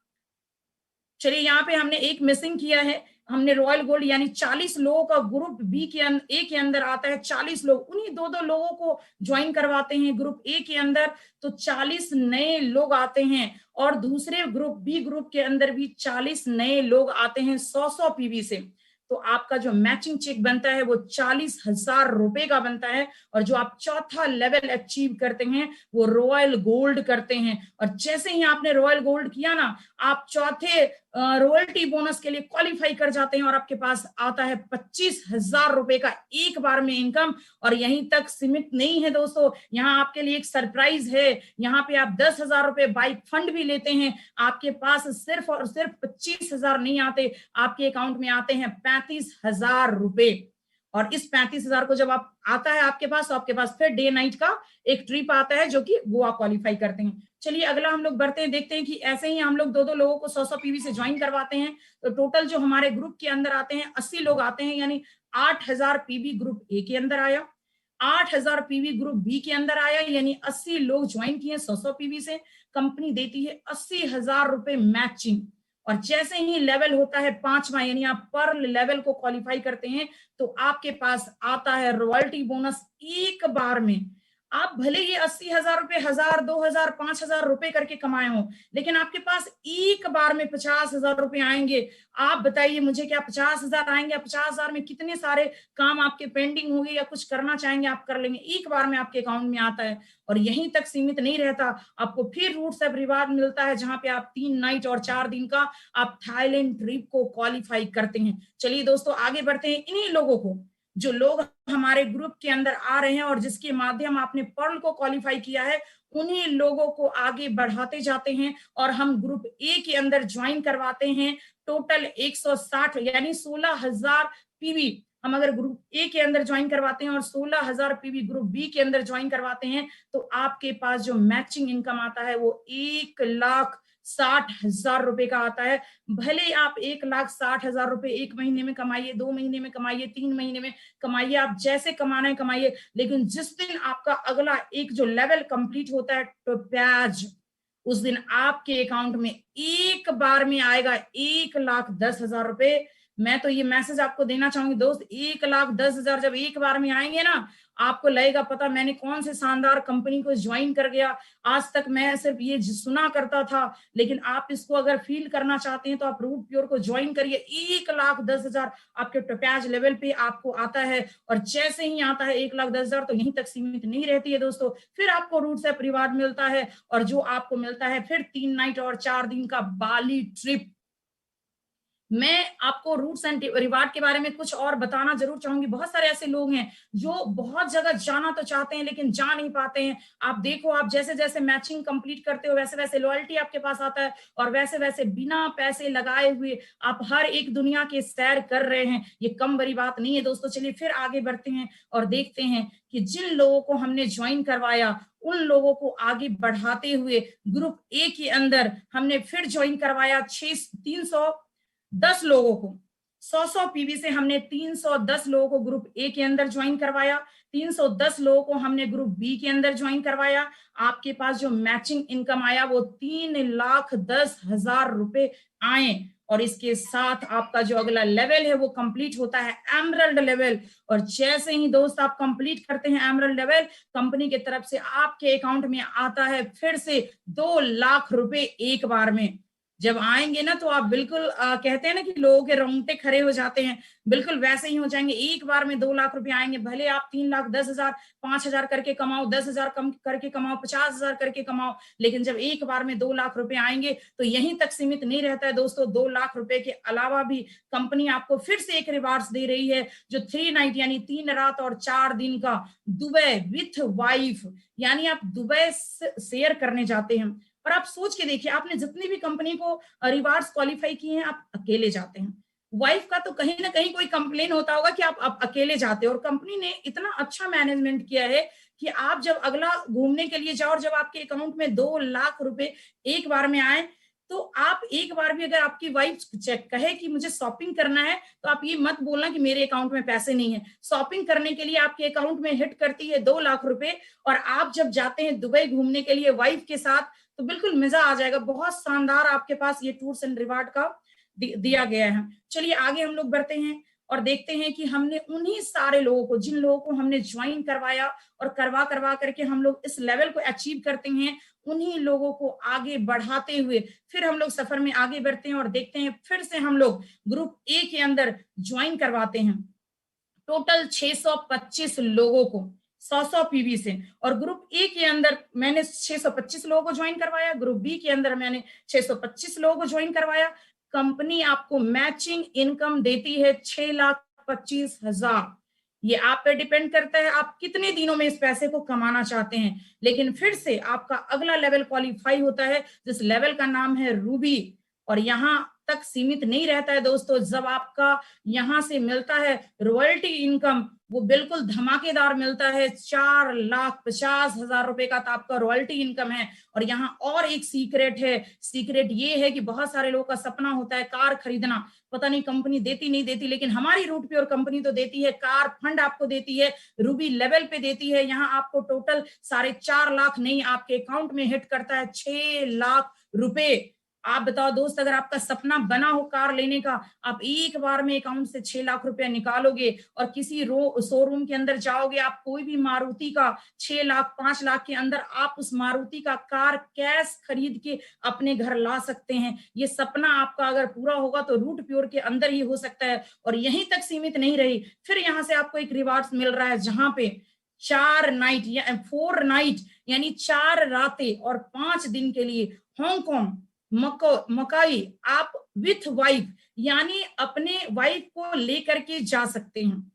चलिए यहाँ पे हमने एक मिसिंग किया है, हमने रॉयल गोल्ड यानी 40 लोगों का ग्रुप बी के ए के अंदर आता है 40 लोग, उन्हीं 2-2 लोगों को ज्वाइन करवाते हैं ग्रुप ए के अंदर, तो 40 नए लोग आते हैं, और दूसरे ग्रुप बी ग्रुप के अंदर भी 40 नए लोग आते हैं 100 पीवी से। तो आपका जो मैचिंग चेक बनता है वो 40,000 रुपए का बनता है, और जो आप चौथा लेवल अचीव करते हैं वो रॉयल गोल्ड करते हैं। और जैसे ही आपने रॉयल गोल्ड किया ना, आप चौथे रॉयल्टी बोनस के लिए क्वालिफाई कर जाते हैं और आपके पास आता है 25,000 रुपए का एक बार में इनकम। और यहीं तक सीमित नहीं है दोस्तों, यहाँ आपके लिए एक सरप्राइज है। यहाँ पे आप 10,000 रुपए बाइक फंड भी लेते हैं, आपके पास सिर्फ और सिर्फ 25,000 नहीं आते, आपके अकाउंट में आते हैं 35,000 रुपए। और इस 35,000 को जब आप आता है आपके पास, तो आपके पास फिर डे नाइट का एक ट्रिप आता है जो कि गोवा क्वालिफाई करते हैं। चलिए अगला हम लोग बढ़ते हैं, देखते हैं कि ऐसे ही हम लोग दो दो लोगों को 100 पीवी से ज्वाइन करवाते हैं। तो टोटल जो हमारे ग्रुप के अंदर आते हैं 80 लोग आते हैं, यानी 8,000 पीवी ग्रुप ए के अंदर आया, 8,000 पीवी ग्रुप बी के अंदर आया, यानी 80 लोग ज्वाइन किए 100 पीवी से। कंपनी देती है 80,000 रुपए मैचिंग। और जैसे ही लेवल होता है 5वां, यानी आप पर लेवल को क्वालिफाई करते हैं, तो आपके पास आता है रॉयल्टी बोनस एक बार में। आप भले ही 80,000 रुपए 1,000, 2,000, 5,000 रुपए करके कमाए हो, लेकिन आपके पास एक बार में 50,000 रुपए आएंगे। आप बताइए मुझे, क्या 50,000 आएंगे? 50,000 में कितने सारे काम आपके पेंडिंग होंगे या कुछ करना चाहेंगे आप कर लेंगे, एक बार में आपके अकाउंट में आता है। और यहीं तक सीमित नहीं रहता, आपको फिर रूट्स ऑफ रिवार्ड मिलता है, जहां पे आप 3 नाइट और 4 दिन का आप थाईलैंड ट्रिप को क्वालिफाई करते हैं। चलिए दोस्तों आगे बढ़ते हैं। इन्हीं लोगों को, जो लोग हमारे ग्रुप के अंदर आ रहे हैं और जिसके माध्यम आपने पर्ल को क्वालिफाई किया है, उन्हीं लोगों को आगे बढ़ाते जाते हैं और हम ग्रुप ए के अंदर ज्वाइन करवाते हैं। टोटल 160 यानी 16,000 पीवी हम अगर ग्रुप ए के अंदर ज्वाइन करवाते हैं और 16,000 पीवी ग्रुप बी के अंदर ज्वाइन करवाते हैं, तो आपके पास जो मैचिंग इनकम आता है वो 1,60,000 रुपए का आता है। भले आप 1,60,000 रुपए एक महीने में कमाइए, 2 महीने में कमाइए, 3 महीने में कमाइए, आप जैसे कमाना है कमाइए, लेकिन जिस दिन आपका अगला एक जो लेवल कंप्लीट होता है टोपैज, उस दिन आपके अकाउंट में एक बार में आएगा 1,10,000 रुपए। मैं तो ये मैसेज आपको देना चाहूंगी दोस्त, 1,10,000 जब एक बार में आएंगे ना, आपको लगेगा पता मैंने कौन से शानदार कंपनी को ज्वाइन कर गया। आज तक मैं सिर्फ ये सुना करता था, लेकिन आप इसको अगर फील करना चाहते हैं तो आप रूट प्योर को ज्वाइन करिए। 1,10,000 आपके टोपैज लेवल पे आपको आता है। और जैसे ही आता है 1,10,000, तो यहीं तक सीमित नहीं रहती है दोस्तों, फिर आपको रूट से रिवार्ड मिलता है, और जो आपको मिलता है फिर 3 नाइट और 4 दिन का बाली ट्रिप। मैं आपको रूट्स एंड रिवार्ड के बारे में कुछ और बताना जरूर चाहूंगी। बहुत सारे ऐसे लोग हैं जो बहुत जगह जाना तो चाहते हैं लेकिन जा नहीं पाते हैं। आप देखो, आप जैसे जैसे मैचिंग कंप्लीट करते हो वैसे वैसे लॉयल्टी आपके पास आता है, और वैसे वैसे बिना पैसे लगाए हुए आप हर एक दुनिया के सैर कर रहे हैं। ये कम बड़ी बात नहीं है दोस्तों। चलिए फिर आगे बढ़ते हैं और देखते हैं कि जिन लोगों को हमने ज्वाइन करवाया, उन लोगों को आगे बढ़ाते हुए ग्रुप ए के अंदर हमने फिर ज्वाइन करवाया 310 लोगों को। 100 पीवी से हमने 310 लोगों को ग्रुप ए के अंदर ज्वाइन करवाया, 310 लोगों को हमने ग्रुप बी के अंदर ज्वाइन करवाया। आपके पास जो मैचिंग इनकम आया वो 3,10,000 रुपए आए। और इसके साथ आपका जो अगला लेवल है वो कंप्लीट होता है एमरल्ड लेवल। और जैसे ही दोस्त आप कंप्लीट करते हैं एमरल्ड लेवल, कंपनी की तरफ से आपके अकाउंट में आता है फिर से 2 लाख रुपए एक बार में। जब आएंगे ना तो आप बिल्कुल कहते हैं ना कि लोगों के रोंगटे खड़े हो जाते हैं, बिल्कुल वैसे ही हो जाएंगे। एक बार में 2 लाख रुपए आएंगे। भले आप 3,10,000 5,000 करके कमाओ, 10,000 कम करके कमाओ, 50,000 करके कमाओ, लेकिन जब एक बार में 2 लाख रुपए आएंगे तो यहीं तक सीमित नहीं रहता है दोस्तों। 2 लाख रुपए के अलावा भी कंपनी आपको फिर से एक रिवार्ड्स दे रही है, जो 3 नाइट यानी 3 रात और 4 दिन का दुबई विथ वाइफ, यानी आप दुबई शेयर करने जाते हैं। और आप सोच के देखिए, आपने जितनी भी कंपनी को रिवार्ड्स क्वालिफाई किए हैं, आप अकेले जाते हैं। वाइफ का तो कहीं ना कहीं कोई कंप्लेन होता होगा कि आप अकेले जाते हो, और कंपनी ने इतना अच्छा मैनेजमेंट किया है कि आप जब अगला घूमने के लिए जाओ और जब आपके अकाउंट में 2 लाख रुपए एक बार में आए, तो आप एक बार भी अगर आपकी वाइफ चेक कहे कि मुझे शॉपिंग करना है, तो आप ये मत बोलना कि मेरे अकाउंट में पैसे नहीं है। शॉपिंग करने के लिए आपके अकाउंट में हिट करती है 2 लाख रुपए, और आप जब जाते हैं दुबई घूमने के लिए वाइफ के साथ, तो बिल्कुल मजा आ जाएगा। बहुत शानदार आपके पास ये टूर्स एंड रिवार्ड का दिया गया है। चलिए आगे हम लोग बढ़ते हैं और देखते हैं कि हमने उन्हीं सारे लोगों को, जिन लोगों को हमने ज्वाइन करवाया और करवा करके हम लोग इस लेवल को अचीव करते हैं, उन्हीं लोगों को आगे बढ़ाते हुए फिर हम लोग सफर में आगे बढ़ते हैं और देखते हैं फिर से हम लोग ग्रुप ए के अंदर ज्वाइन करवाते हैं टोटल 625 लोगों को 100 पीवी से। और ग्रुप ए के अंदर मैंने 625 लोगों को ज्वाइन करवाया, ग्रुप बी के अंदर मैंने 625 लोगों को ज्वाइन करवाया। कंपनी आपको मैचिंग इनकम देती है 6,25,000। ये आप पे डिपेंड करता है आप कितने दिनों में इस पैसे को कमाना चाहते हैं। लेकिन फिर से आपका अगला लेवल क्वालिफाई होता है, जिस लेवल का नाम है रूबी। और यहां तक सीमित नहीं रहता है दोस्तों, जब आपका यहां से मिलता है रॉयल्टी इनकम, वो बिल्कुल धमाकेदार मिलता है, 4,50,000 रुपए का तो आपका रॉयल्टी इनकम है। और यहाँ और एक सीक्रेट है, सीक्रेट ये है कि बहुत सारे लोगों का सपना होता है कार खरीदना, पता नहीं कंपनी देती नहीं देती, लेकिन हमारी रूट पे और कंपनी तो देती है, कार फंड आपको देती है, रूबी लेवल पे देती है। यहाँ आपको टोटल 4.5 लाख नहीं, आपके अकाउंट में हिट करता है 6 लाख रुपए। आप बताओ दोस्त, अगर आपका सपना बना हो कार लेने का, आप एक बार में अकाउंट से 6 लाख रुपया निकालोगे और किसी शोरूम के अंदर जाओगे, आप कोई भी मारुति का 6 लाख 5 लाख के अंदर आप उस मारुति का कार कैश खरीद के अपने घर ला सकते हैं। ये सपना आपका अगर पूरा होगा तो रूट प्योर के अंदर ही हो सकता है। और यहीं तक सीमित नहीं रही, फिर यहाँ से आपको एक रिवार्ड्स मिल रहा है, जहां पे 4 नाइट यानी 4 रातें और 5 दिन के लिए हांगकांग मकाई आप विथ वाइफ यानी अपने वाइफ को लेकर के जा सकते हैं।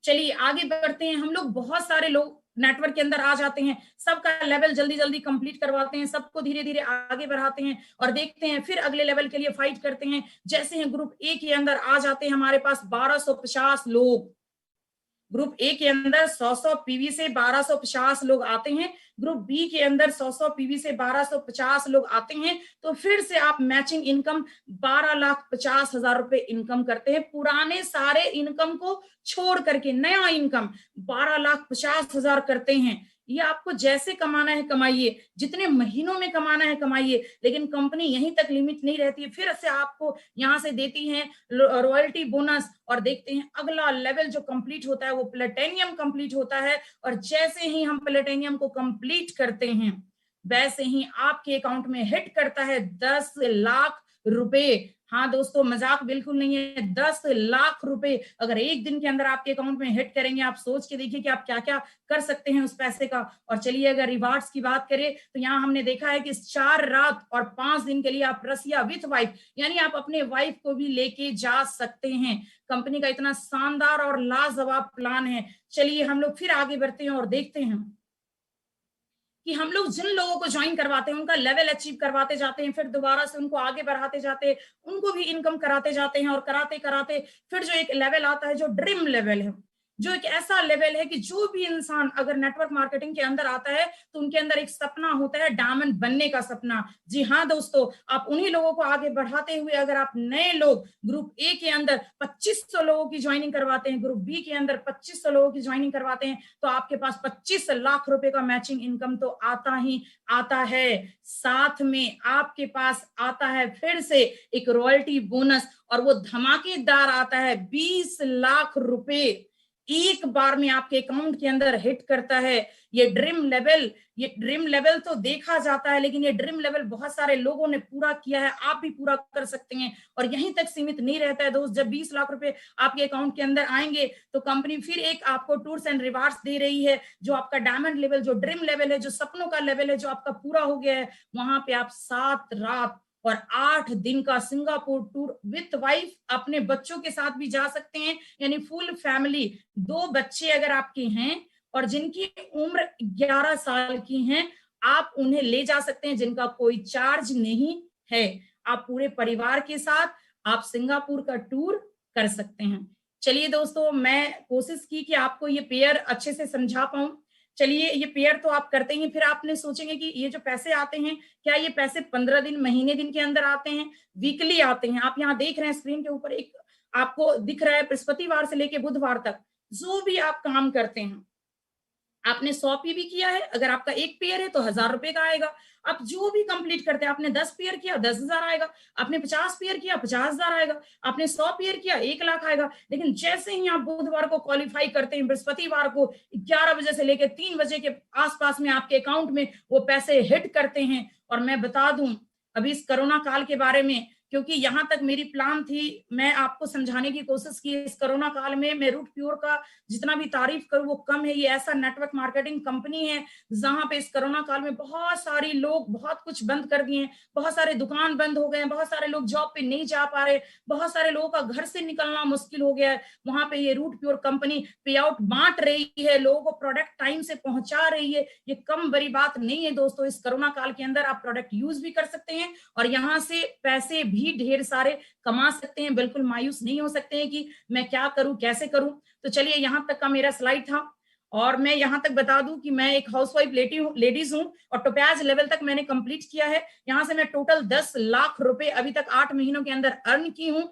चलिए आगे बढ़ते हैं। हम लोग बहुत सारे लोग नेटवर्क के अंदर आ जाते हैं, सबका लेवल जल्दी जल्दी कंप्लीट करवाते हैं, सबको धीरे धीरे आगे बढ़ाते हैं और देखते हैं फिर अगले लेवल के लिए फाइट करते हैं। जैसे हैं ग्रुप ए के अंदर आ जाते हैं, हमारे पास 1250 लोग, ग्रुप ए के अंदर 100 पीवी से 1250 लोग आते हैं, ग्रुप बी के अंदर 100 पीवी से 1250 लोग आते हैं। तो फिर से आप मैचिंग इनकम 12,50,000 रुपए इनकम करते हैं। पुराने सारे इनकम को छोड़ करके नया इनकम 12,50,000 करते हैं। ये आपको जैसे कमाना है कमाइए, जितने महीनों में कमाना है कमाइए, लेकिन कंपनी यहीं तक लिमिट नहीं रहती है, फिर से आपको यहाँ से देती है रॉयल्टी बोनस। और देखते हैं अगला लेवल जो कंप्लीट होता है वो प्लेटिनियम कंप्लीट होता है। और जैसे ही हम प्लेटिनियम को कंप्लीट करते हैं, वैसे ही आपके अकाउंट में हिट करता है 10 लाख रुपए। हाँ दोस्तों, मजाक बिल्कुल नहीं है, 10 लाख रुपए अगर एक दिन के अंदर आपके अकाउंट में हिट करेंगे, आप सोच के देखिए कि आप क्या क्या कर सकते हैं उस पैसे का। और चलिए अगर रिवार्ड्स की बात करें तो यहाँ हमने देखा है कि 4 रात और 5 दिन के लिए आप रसिया विथ वाइफ यानी आप अपने वाइफ को भी लेके जा सकते हैं। कंपनी का इतना शानदार और लाजवाब प्लान है। चलिए हम लोग फिर आगे बढ़ते हैं और देखते हैं कि हम लोग जिन लोगों को ज्वाइन करवाते हैं उनका लेवल अचीव करवाते जाते हैं, फिर दोबारा से उनको आगे बढ़ाते जाते हैं, उनको भी इनकम कराते जाते हैं। और कराते कराते फिर जो एक लेवल आता है जो ड्रीम लेवल है, जो एक ऐसा लेवल है कि जो भी इंसान अगर नेटवर्क मार्केटिंग के अंदर आता है तो उनके अंदर एक सपना होता है डायमंड बनने का सपना। जी हाँ दोस्तों, आप उन्हीं लोगों को आगे बढ़ाते हुए अगर आप नए लोग ग्रुप ए के अंदर 2500 लोगों की ज्वाइनिंग करवाते हैं, ग्रुप बी के अंदर 2500 लोगों की ज्वाइनिंग करवाते हैं, तो आपके पास 25 लाख रुपए का मैचिंग इनकम तो आता ही आता है। साथ में आपके पास आता है फिर से एक रॉयल्टी बोनस, और वो धमाकेदार आता है 20 लाख रुपए एक बार में आपके अकाउंट के अंदर हिट करता है। ये ड्रीम लेवल तो देखा जाता है, लेकिन ये ड्रीम लेवल बहुत सारे लोगों ने पूरा किया है, आप भी पूरा कर सकते हैं। और यहीं तक सीमित नहीं रहता है दोस्त, जब 20 लाख रुपए आपके अकाउंट के अंदर आएंगे तो कंपनी फिर एक आपको टूर्स एंड रिवार्ड्स दे रही है, जो आपका डायमंड लेवल, जो ड्रीम लेवल है, जो सपनों का लेवल है, जो आपका पूरा हो गया है, वहां पे आप 7 रात और 8 दिन का सिंगापुर टूर विथ वाइफ अपने बच्चों के साथ भी जा सकते हैं, यानी फुल फैमिली। 2 बच्चे अगर आपके हैं और जिनकी उम्र 11 साल की हैं, आप उन्हें ले जा सकते हैं, जिनका कोई चार्ज नहीं है। आप पूरे परिवार के साथ आप सिंगापुर का टूर कर सकते हैं। चलिए दोस्तों, मैं कोशिश की कि आपको ये पेयर अच्छे से समझा पाऊं। चलिए, ये पेयर तो आप करते ही, फिर आपने सोचेंगे कि ये जो पैसे आते हैं, क्या ये पैसे 15 दिन, महीने दिन के अंदर आते हैं, वीकली आते हैं? आप यहाँ देख रहे हैं स्क्रीन के ऊपर एक आपको दिख रहा है, बृहस्पतिवार से लेके बुधवार तक जो भी आप काम करते हैं, आपने 100 पीवी किया है, अगर आपका एक पेयर है तो 1000 रुपए का आएगा। आप जो भी कंप्लीट करते हैं, आपने 10 पेयर किया 10,000 आएगा, आपने 50 पेयर किया 50,000 आएगा, आपने 100 पेयर किया 1 लाख आएगा। लेकिन जैसे ही आप बुधवार को क्वालिफाई करते हैं, बृहस्पतिवार को 11 बजे से लेकर 3 बजे के आसपास में आपके अकाउंट में वो पैसे हिट करते हैं। और मैं बता दूं अभी इस कोरोना काल के बारे में क्योंकि यहाँ तक मेरी प्लान थी, मैं आपको समझाने की कोशिश की इस कोरोना काल में मैं रूट प्योर का जितना भी तारीफ करूँ वो कम है। ये ऐसा नेटवर्क मार्केटिंग कंपनी है जहाँ पे इस कोरोना काल में बहुत सारे लोग बहुत कुछ बंद कर दिए, बहुत सारे दुकान बंद हो गए, बहुत सारे लोग जॉब पे नहीं जा पा रहे, बहुत सारे लोगों का घर से निकलना मुश्किल हो गया है। वहां पे ये रूट प्योर कंपनी पे आउट बांट रही है, लोगों को प्रोडक्ट टाइम से पहुंचा रही है। ये कम बड़ी बात नहीं है दोस्तों। इस कोरोना काल के अंदर आप प्रोडक्ट यूज भी कर सकते हैं और यहाँ से पैसे भी ढेर सारे कमा सकते हैं। बिल्कुल मायूस नहीं हो सकते हैं कि मैं क्या करूं, कैसे करूं। तो चलिए, यहाँ तक का मेरा स्लाइड था और मैं यहाँ तक बता दूं कि मैं एक हाउसवाइफ लेडीज हूँ और टोपैज लेवल तक मैंने कंप्लीट किया है। यहाँ से मैं टोटल 10 लाख रुपए अभी तक 8 महीनों के अंदर अर्न की हूँ।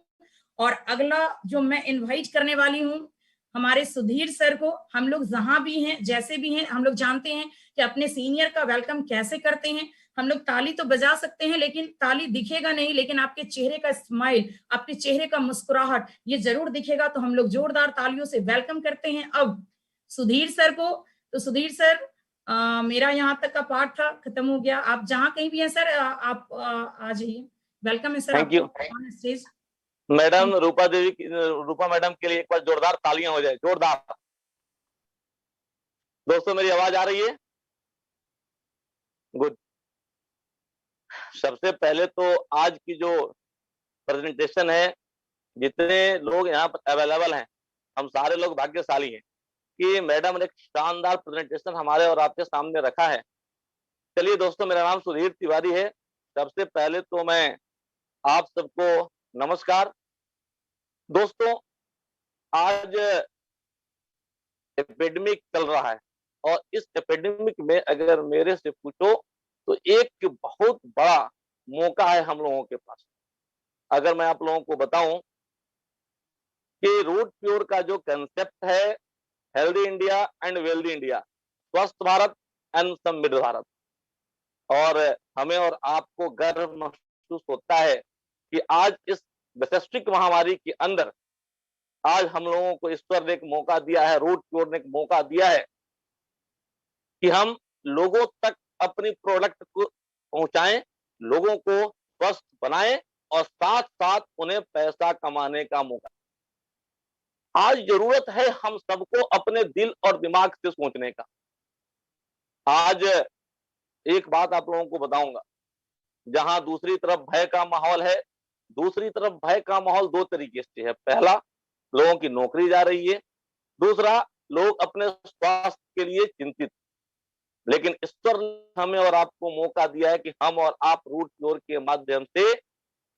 और अगला जो मैं इनवाइट करने वाली हूँ हमारे सुधीर सर को। हम लोग जहां भी हैं, जैसे भी हैं, हम लोग जानते हैं कि अपने सीनियर का वेलकम कैसे करते हैं। हम लोग ताली तो बजा सकते हैं लेकिन ताली दिखेगा नहीं, लेकिन आपके चेहरे का स्माइल, आपके चेहरे का मुस्कुराहट ये जरूर दिखेगा। तो हम लोग जोरदार तालियों से वेलकम करते हैं अब सुधीर सर को। तो सुधीर सर, मेरा यहाँ तक का पार्ट था, खत्म हो गया। आप जहाँ कहीं भी हैं सर, आप आ जाइए। वेलकम है sir thank you on stage. Madam Rupa madam के लिए एक बार जोरदार तालियां हो जाए, जोरदार। दोस्तों मेरी आवाज आ रही है? गुड। सबसे पहले तो आज की जो प्रेजेंटेशन है, जितने लोग यहाँ पर अवेलेबल हैं, हम सारे लोग भाग्यशाली हैं कि मैडम ने एक शानदार प्रेजेंटेशन हमारे और आपके सामने रखा है। चलिए दोस्तों, मेरा नाम सुधीर तिवारी है। सबसे पहले तो मैं आप सबको नमस्कार। दोस्तों, आज एपिडेमिक चल रहा है और इस एपिडेमिक में अगर मेरे से पूछो तो एक बहुत बड़ा मौका है हम लोगों के पास। अगर मैं आप लोगों को बताऊं कि रूट प्योर का जो कंसेप्ट है, healthy India and wealthy India, स्वस्थ भारत एंड समृद्ध भारत, और हमें और आपको गर्व महसूस होता है कि आज इस वैश्विक महामारी के अंदर आज हम लोगों को ईश्वर ने एक मौका दिया है, रूट प्योर ने एक मौका दिया है कि हम लोगों तक अपनी प्रोडक्ट को पहुंचाएं, लोगों को स्वस्थ बनाएं और साथ साथ उन्हें पैसा कमाने का मौका। आज जरूरत है हम सबको अपने दिल और दिमाग से सोचने का। आज एक बात आप लोगों को बताऊंगा, जहां दूसरी तरफ भय का माहौल है, दूसरी तरफ भय का माहौल दो तरीके से है। पहला, लोगों की नौकरी जा रही है। दूसरा, लोग अपने स्वास्थ्य के लिए चिंतित। लेकिन ईश्वर ने हमें और आपको मौका दिया है कि हम और आप रूट प्योर के माध्यम से,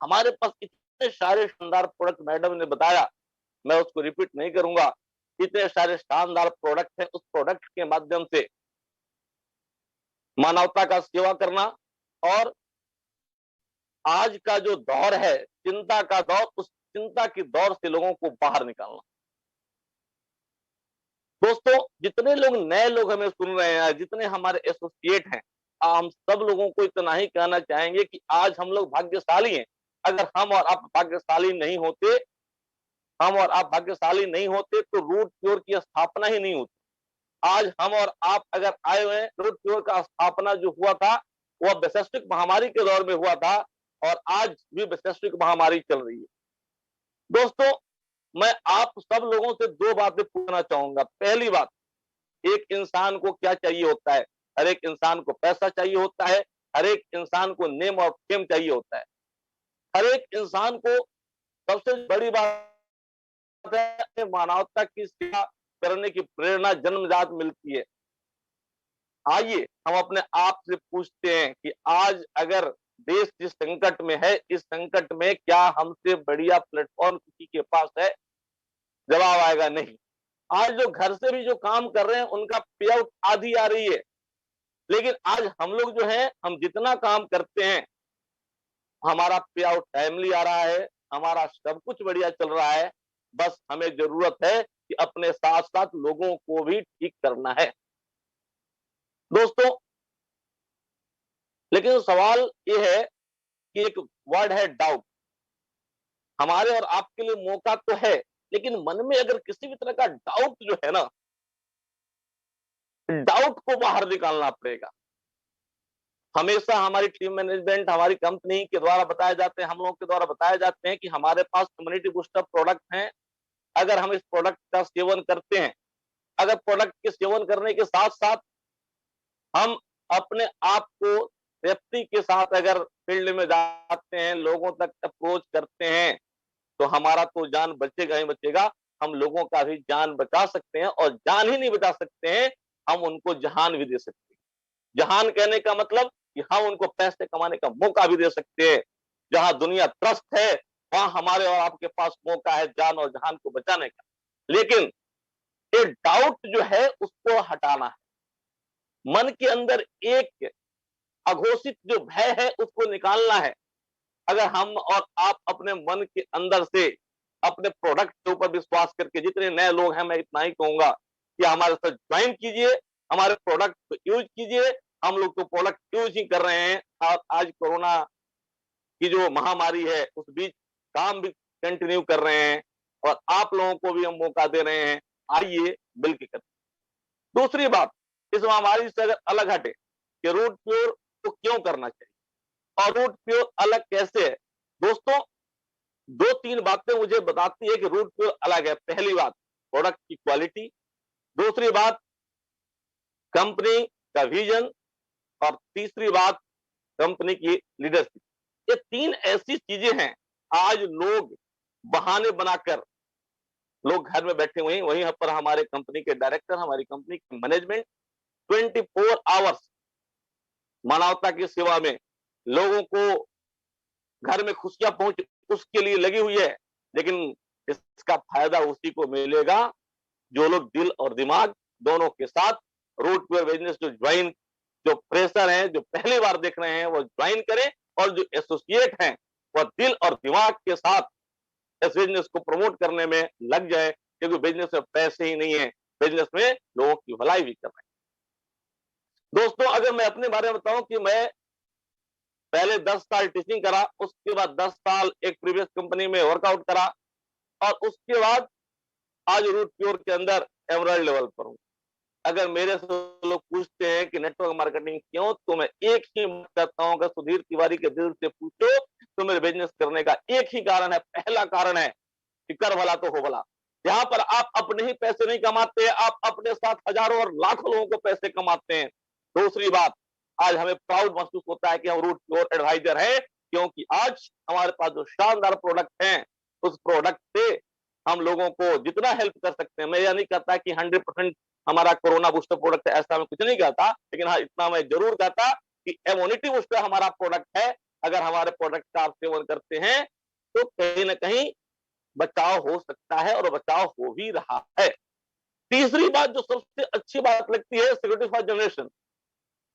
हमारे पास इतने सारे शानदार प्रोडक्ट मैडम ने बताया, मैं उसको रिपीट नहीं करूंगा। इतने सारे शानदार प्रोडक्ट हैं, उस प्रोडक्ट के माध्यम से मानवता का सेवा करना और आज का जो दौर है चिंता का दौर, उस चिंता की दौर से लोगों को बाहर निकालना। दोस्तों, जितने लोग नए लोग हमें सुन रहे हैं, जितने हमारे एसोसिएट हैं, हम सब लोगों को इतना ही कहना चाहेंगे कि आज हम लोग भाग्यशाली हैं। अगर हम और आप भाग्यशाली नहीं होते, हम और आप भाग्यशाली नहीं होते तो रूट प्योर की स्थापना ही नहीं होती। आज हम और आप अगर आए हुए हैं, रूट प्योर का स्थापना जो हुआ था वह वैश्विक महामारी के दौर में हुआ था और आज भी वैश्विक महामारी चल रही है। दोस्तों, मैं आप सब लोगों से दो बातें पूछना चाहूंगा। पहली बात, एक इंसान को क्या चाहिए होता है? हर एक इंसान को पैसा चाहिए होता है, हर एक इंसान को नेम और फेम चाहिए होता है, हर एक इंसान को सबसे बड़ी बात है मानवता की सेवा करने की प्रेरणा जन्मजात मिलती है। आइए हम अपने आप से पूछते हैं कि आज अगर देश जिस संकट में है, इस संकट में क्या हमसे बढ़िया प्लेटफॉर्म किसी के पास है? जवाब आएगा नहीं। आज जो घर से भी जो काम कर रहे हैं उनका पे आउट आधी आ रही है, लेकिन आज हम लोग जो है, हम जितना काम करते हैं हमारा पे आउट टाइमली आ रहा है, हमारा सब कुछ बढ़िया चल रहा है। बस हमें जरूरत है कि अपने साथ साथ लोगों को भी ठीक करना है। दोस्तों, लेकिन सवाल ये है कि एक वर्ड है डाउट। हमारे और आपके लिए मौका तो है, लेकिन मन में अगर किसी भी तरह का डाउट जो है ना, डाउट को बाहर निकालना पड़ेगा। हमेशा हमारी टीम मैनेजमेंट, हमारी कंपनी के द्वारा बताए जाते हैं, हम लोगों के द्वारा बताए जाते हैं कि हमारे पास इम्यूनिटी बूस्टर प्रोडक्ट हैं। अगर हम इस प्रोडक्ट का सेवन करते हैं, अगर प्रोडक्ट के सेवन करने के साथ-साथ हम अपने आप को सेफ्टी के साथ अगर फील्ड में जाते हैं, लोगों तक अप्रोच करते हैं, तो हमारा तो जान बचेगा ही बचेगा, हम लोगों का भी जान बचा सकते हैं और जान ही नहीं बचा सकते हैं, हम उनको जहान भी दे सकते हैं। जहान कहने का मतलब कि हम उनको पैसे कमाने का मौका भी दे सकते हैं। जहां दुनिया त्रस्त है, वहां हमारे और आपके पास मौका है जान और जहान को बचाने का। लेकिन ये डाउट जो है उसको हटाना है। मन के अंदर एक अघोषित जो भय है उसको निकालना है। अगर हम और आप अपने मन के अंदर से अपने प्रोडक्ट के ऊपर विश्वास करके, जितने नए लोग हैं मैं इतना ही कहूंगा कि हमारे साथ ज्वाइन कीजिए, हमारे प्रोडक्ट को यूज कीजिए। हम लोग तो प्रोडक्ट यूज ही कर रहे हैं और आज कोरोना की जो महामारी है उस बीच काम भी कंटिन्यू कर रहे हैं और आप लोगों को भी हम मौका दे रहे हैं, आइए मिलकर करते। दूसरी बात, इस महामारी से अगर अलग हटे कि रूट प्योर को क्यों करना चाहिए और रूट प्योर अलग कैसे है। दोस्तों, दो तीन बातें मुझे बताती है कि रूट प्योर अलग है। पहली बात, प्रोडक्ट की क्वालिटी। दूसरी बात, कंपनी का विजन। और तीसरी बात, कंपनी की लीडरशिप। ये तीन ऐसी चीजें हैं, आज लोग बहाने बनाकर लोग घर में बैठे हुए हैं। वहीं पर हमारे कंपनी के डायरेक्टर, हमारी कंपनी की मैनेजमेंट 24 आवर्स मानवता की सेवा में लोगों को घर में खुशियां पहुंचे उसके लिए लगी हुई है। लेकिन इसका फायदा उसी को मिलेगा जो लोग दिल और दिमाग दोनों के साथ रूट प्योर बिजनेस जो ज्वाइन, जो प्रेशर हैं, जो पहली बार देख रहे हैं वो ज्वाइन करें और जो एसोसिएट हैं वह दिल और दिमाग के साथ इस बिजनेस को प्रमोट करने में लग जाए, क्योंकि बिजनेस में पैसे ही नहीं है, बिजनेस में लोगों की भलाई भी कर रहे हैं। दोस्तों, अगर मैं अपने बारे में बताऊं कि मैं पहले 10 साल टीचिंग करा, उसके बाद 10 साल एक प्रीवियस कंपनी में वर्कआउट करा और उसके बाद आज रूट प्योर के अंदर एमरल्ड लेवल पर हूं। अगर मेरे से लोग पूछते हैं कि नेटवर्क मार्केटिंग क्यों, तो मैं एक ही बात कहता हूं, अगर सुधीर तिवारी के दिल से पूछो तो मेरे बिजनेस करने का एक ही कारण है। पहला कारण है कि कर भला तो हो भला। यहाँ पर आप अपने ही पैसे नहीं कमाते, आप अपने साथ हजारों और लाखों लोगों को पैसे कमाते हैं। दूसरी बात, आज हमें प्राउड महसूस होता है कि हम रूट प्योर एडवाइजर हैं, क्योंकि आज हमारे पास जो शानदार प्रोडक्ट हैं, उस प्रोडक्ट से हम लोगों को जितना हेल्प कर सकते हैं। मैं यह नहीं कहता कि 100% हमारा कोरोना बूस्टर प्रोडक्ट है, ऐसा मैं कुछ नहीं कहता, लेकिन हाँ इतना मैं जरूर कहता कि इम्यूनिटी बूस्टर हमारा प्रोडक्ट है। अगर हमारे प्रोडक्ट का आप सेवन करते हैं तो कहीं ना कहीं बचाव हो सकता है और बचाव हो भी रहा है। तीसरी बात जो सबसे अच्छी बात लगती है, सिक्योरिटी फॉर जनरेशन।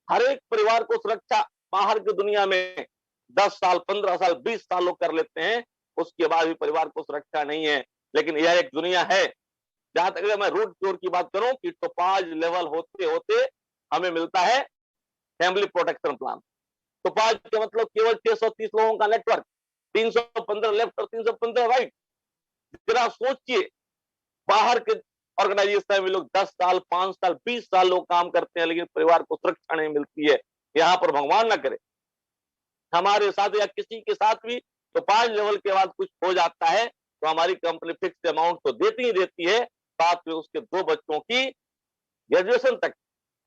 हर एक परिवार को सुरक्षा बाहर की दुनिया में 10 साल, 15 साल, 20 साल लोग कर लेते हैं, उसके बाद भी परिवार को सुरक्षा नहीं है। लेकिन यह एक दुनिया है जहां तक अगर मैं रूट प्योर की बात करूं कि टोपाज लेवल होते होते हमें मिलता है फैमिली प्रोटेक्शन प्लान। टोपाज का मतलब केवल 630 लोगों का नेटवर्क, 315 लेफ्ट और 315 राइट। जरा सोचिए, बाहर के ऑर्गेनाइजेशन में लोग 10 साल, 5 साल, 20 साल लोग काम करते हैं, लेकिन परिवार को सुरक्षा नहीं मिलती है। यहाँ पर भगवान ना करे हमारे साथ या किसी के साथ भी तो 5 लेवल के बाद कुछ हो जाता है तो हमारी कंपनी फिक्स अमाउंट तो देती ही देती है, साथ में उसके 2 बच्चों की ग्रेजुएशन तक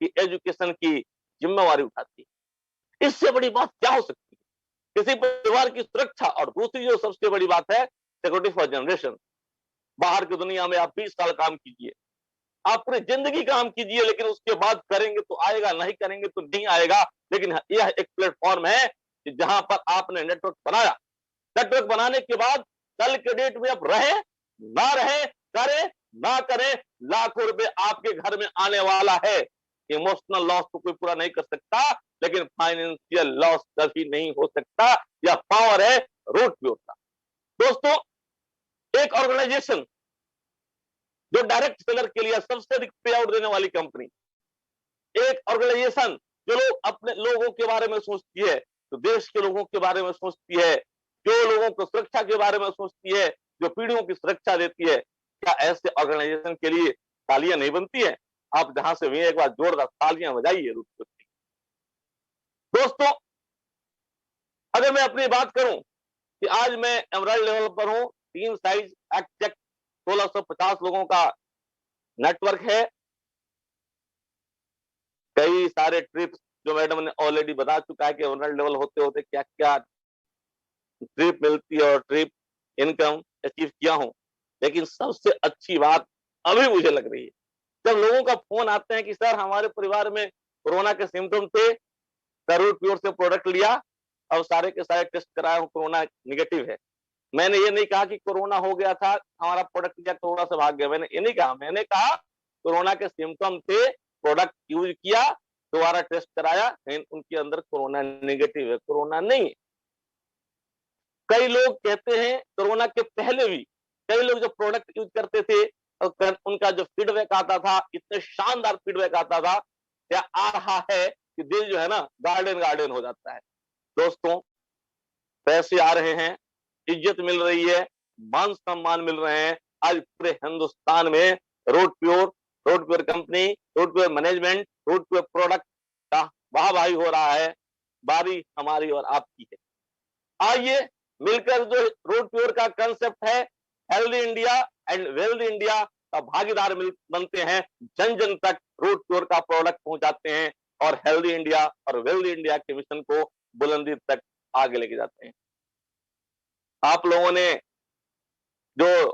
की एजुकेशन की जिम्मेवारी उठाती है। इससे बड़ी बात क्या हो सकती है किसी परिवार की सुरक्षा। और दूसरी जो सबसे बड़ी बात है, सिक्योरिटी फॉर जनरेशन। बाहर की दुनिया में आप 20 साल काम कीजिए, आप पूरी जिंदगी काम कीजिए, लेकिन उसके बाद करेंगे तो आएगा, नहीं करेंगे तो नहीं आएगा। लेकिन यह एक प्लेटफॉर्म है कि जहां पर आपने नेटवर्क बनाया, नेटवर्क बनाने के बाद कल के डेट में आप रहे ना रहे, करे ना करे, लाखों रुपए आपके घर में आने वाला है। इमोशनल लॉस तो कोई पूरा नहीं कर सकता, लेकिन फाइनेंशियल लॉस कभी नहीं हो सकता। यह पावर है रूट प्योर का। दोस्तों, एक ऑर्गेनाइजेशन जो डायरेक्ट सेलर के लिए सबसे अधिक पे आउट देने वाली कंपनी, एक ऑर्गेनाइजेशन जो लोग अपने लोगों के बारे में सोचती है, जो देश के लोगों के बारे में सोचती है, जो लोगों को सुरक्षा के बारे में सोचती है, जो पीढ़ियों की सुरक्षा देती है, क्या ऐसे ऑर्गेनाइजेशन के लिए तालियां नहीं बनती है? आप जहां से भी एक बार जोरदार तालियां बजाइए। दोस्तों, अगर मैं अपनी बात करूं कि आज मैं एमराल्ड लेवल पर हूं, टीम साइज एग्जैक्ट 1650 लोगों का नेटवर्क है। कई सारे ट्रिप्स जो मैडम ने ऑलरेडी बता चुका है कि एमराल्ड लेवल होते होते क्या क्या ट्रिप मिलती है और ट्रिप इनकम अचीव किया हूं। लेकिन सबसे अच्छी बात अभी मुझे लग रही है जब लोगों का फोन आते हैं कि सर हमारे परिवार में कोरोना के सिम्टम थे, रूट प्योर से प्रोडक्ट लिया और सारे के सारे टेस्ट कराया हूं, कोरोना निगेटिव है। मैंने ये नहीं कहा कि कोरोना हो गया था, हमारा प्रोडक्ट लिया कोरोना से भाग गया, मैंने ये नहीं कहा। मैंने कहा कोरोना के सिम्टम थे, प्रोडक्ट यूज किया, दोबारा टेस्ट कराया, लेकिन उनके अंदर कोरोना निगेटिव है, कोरोना नहीं है। कई लोग कहते हैं कोरोना के पहले भी कई लोग जो प्रोडक्ट यूज करते थे और उनका जो फीडबैक आता था, इतने शानदार फीडबैक आता था, क्या आ रहा है कि दिल जो है ना गार्डन गार्डन हो जाता है। दोस्तों, पैसे आ रहे हैं, इज्जत मिल रही है, मान सम्मान मिल रहे हैं। आज पूरे हिंदुस्तान में road pure company, road pure management, road pure product का वाहवाही हो रहा है। बारी हमारी और आपकी है। आइए मिलकर जो रोड प्योर का कंसेप्ट है, healthy India and wealthy India का भागीदार बनते हैं, जन जन तक रोड प्योर का प्रोडक्ट पहुंचाते हैं और हेल्दी इंडिया और वेल्दी इंडिया के मिशन को बुलंदी तक आगे लेके जाते हैं। आप लोगों ने जो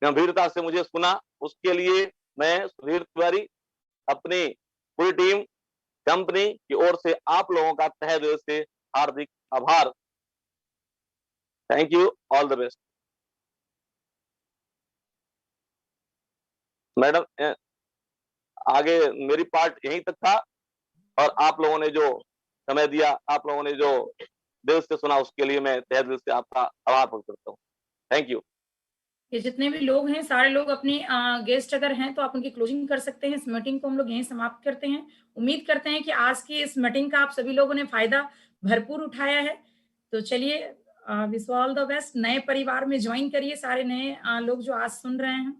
गंभीरता से मुझे सुना, उसके लिए मैं सुधीर तिवारी अपनी पूरी टीम कंपनी की ओर से आप लोगों का तहे दिल से हार्दिक आभार। Thank you, all the best. Madam, आगे मेरी पार्ट यहीं तक था और आप लोगों ने जो समय दिया, आप लोगों ने जो दिल से सुना, उसके लिए मैं तहे दिल से आपका आभार प्रकट करता हूँ। Thank you. ये जितने भी लोग हैं सारे लोग अपने गेस्ट अगर हैं तो आप उनकी क्लोजिंग कर सकते हैं। इस मीटिंग को हम लोग यहीं समाप्त करते हैं। उम्मीद करते हैं कि आज की इस मीटिंग का आप सभी लोगों ने फायदा भरपूर उठाया है। तो चलिए, विश ऑल द बेस्ट। नए परिवार में ज्वाइन करिए सारे नए लोग जो आज सुन रहे हैं।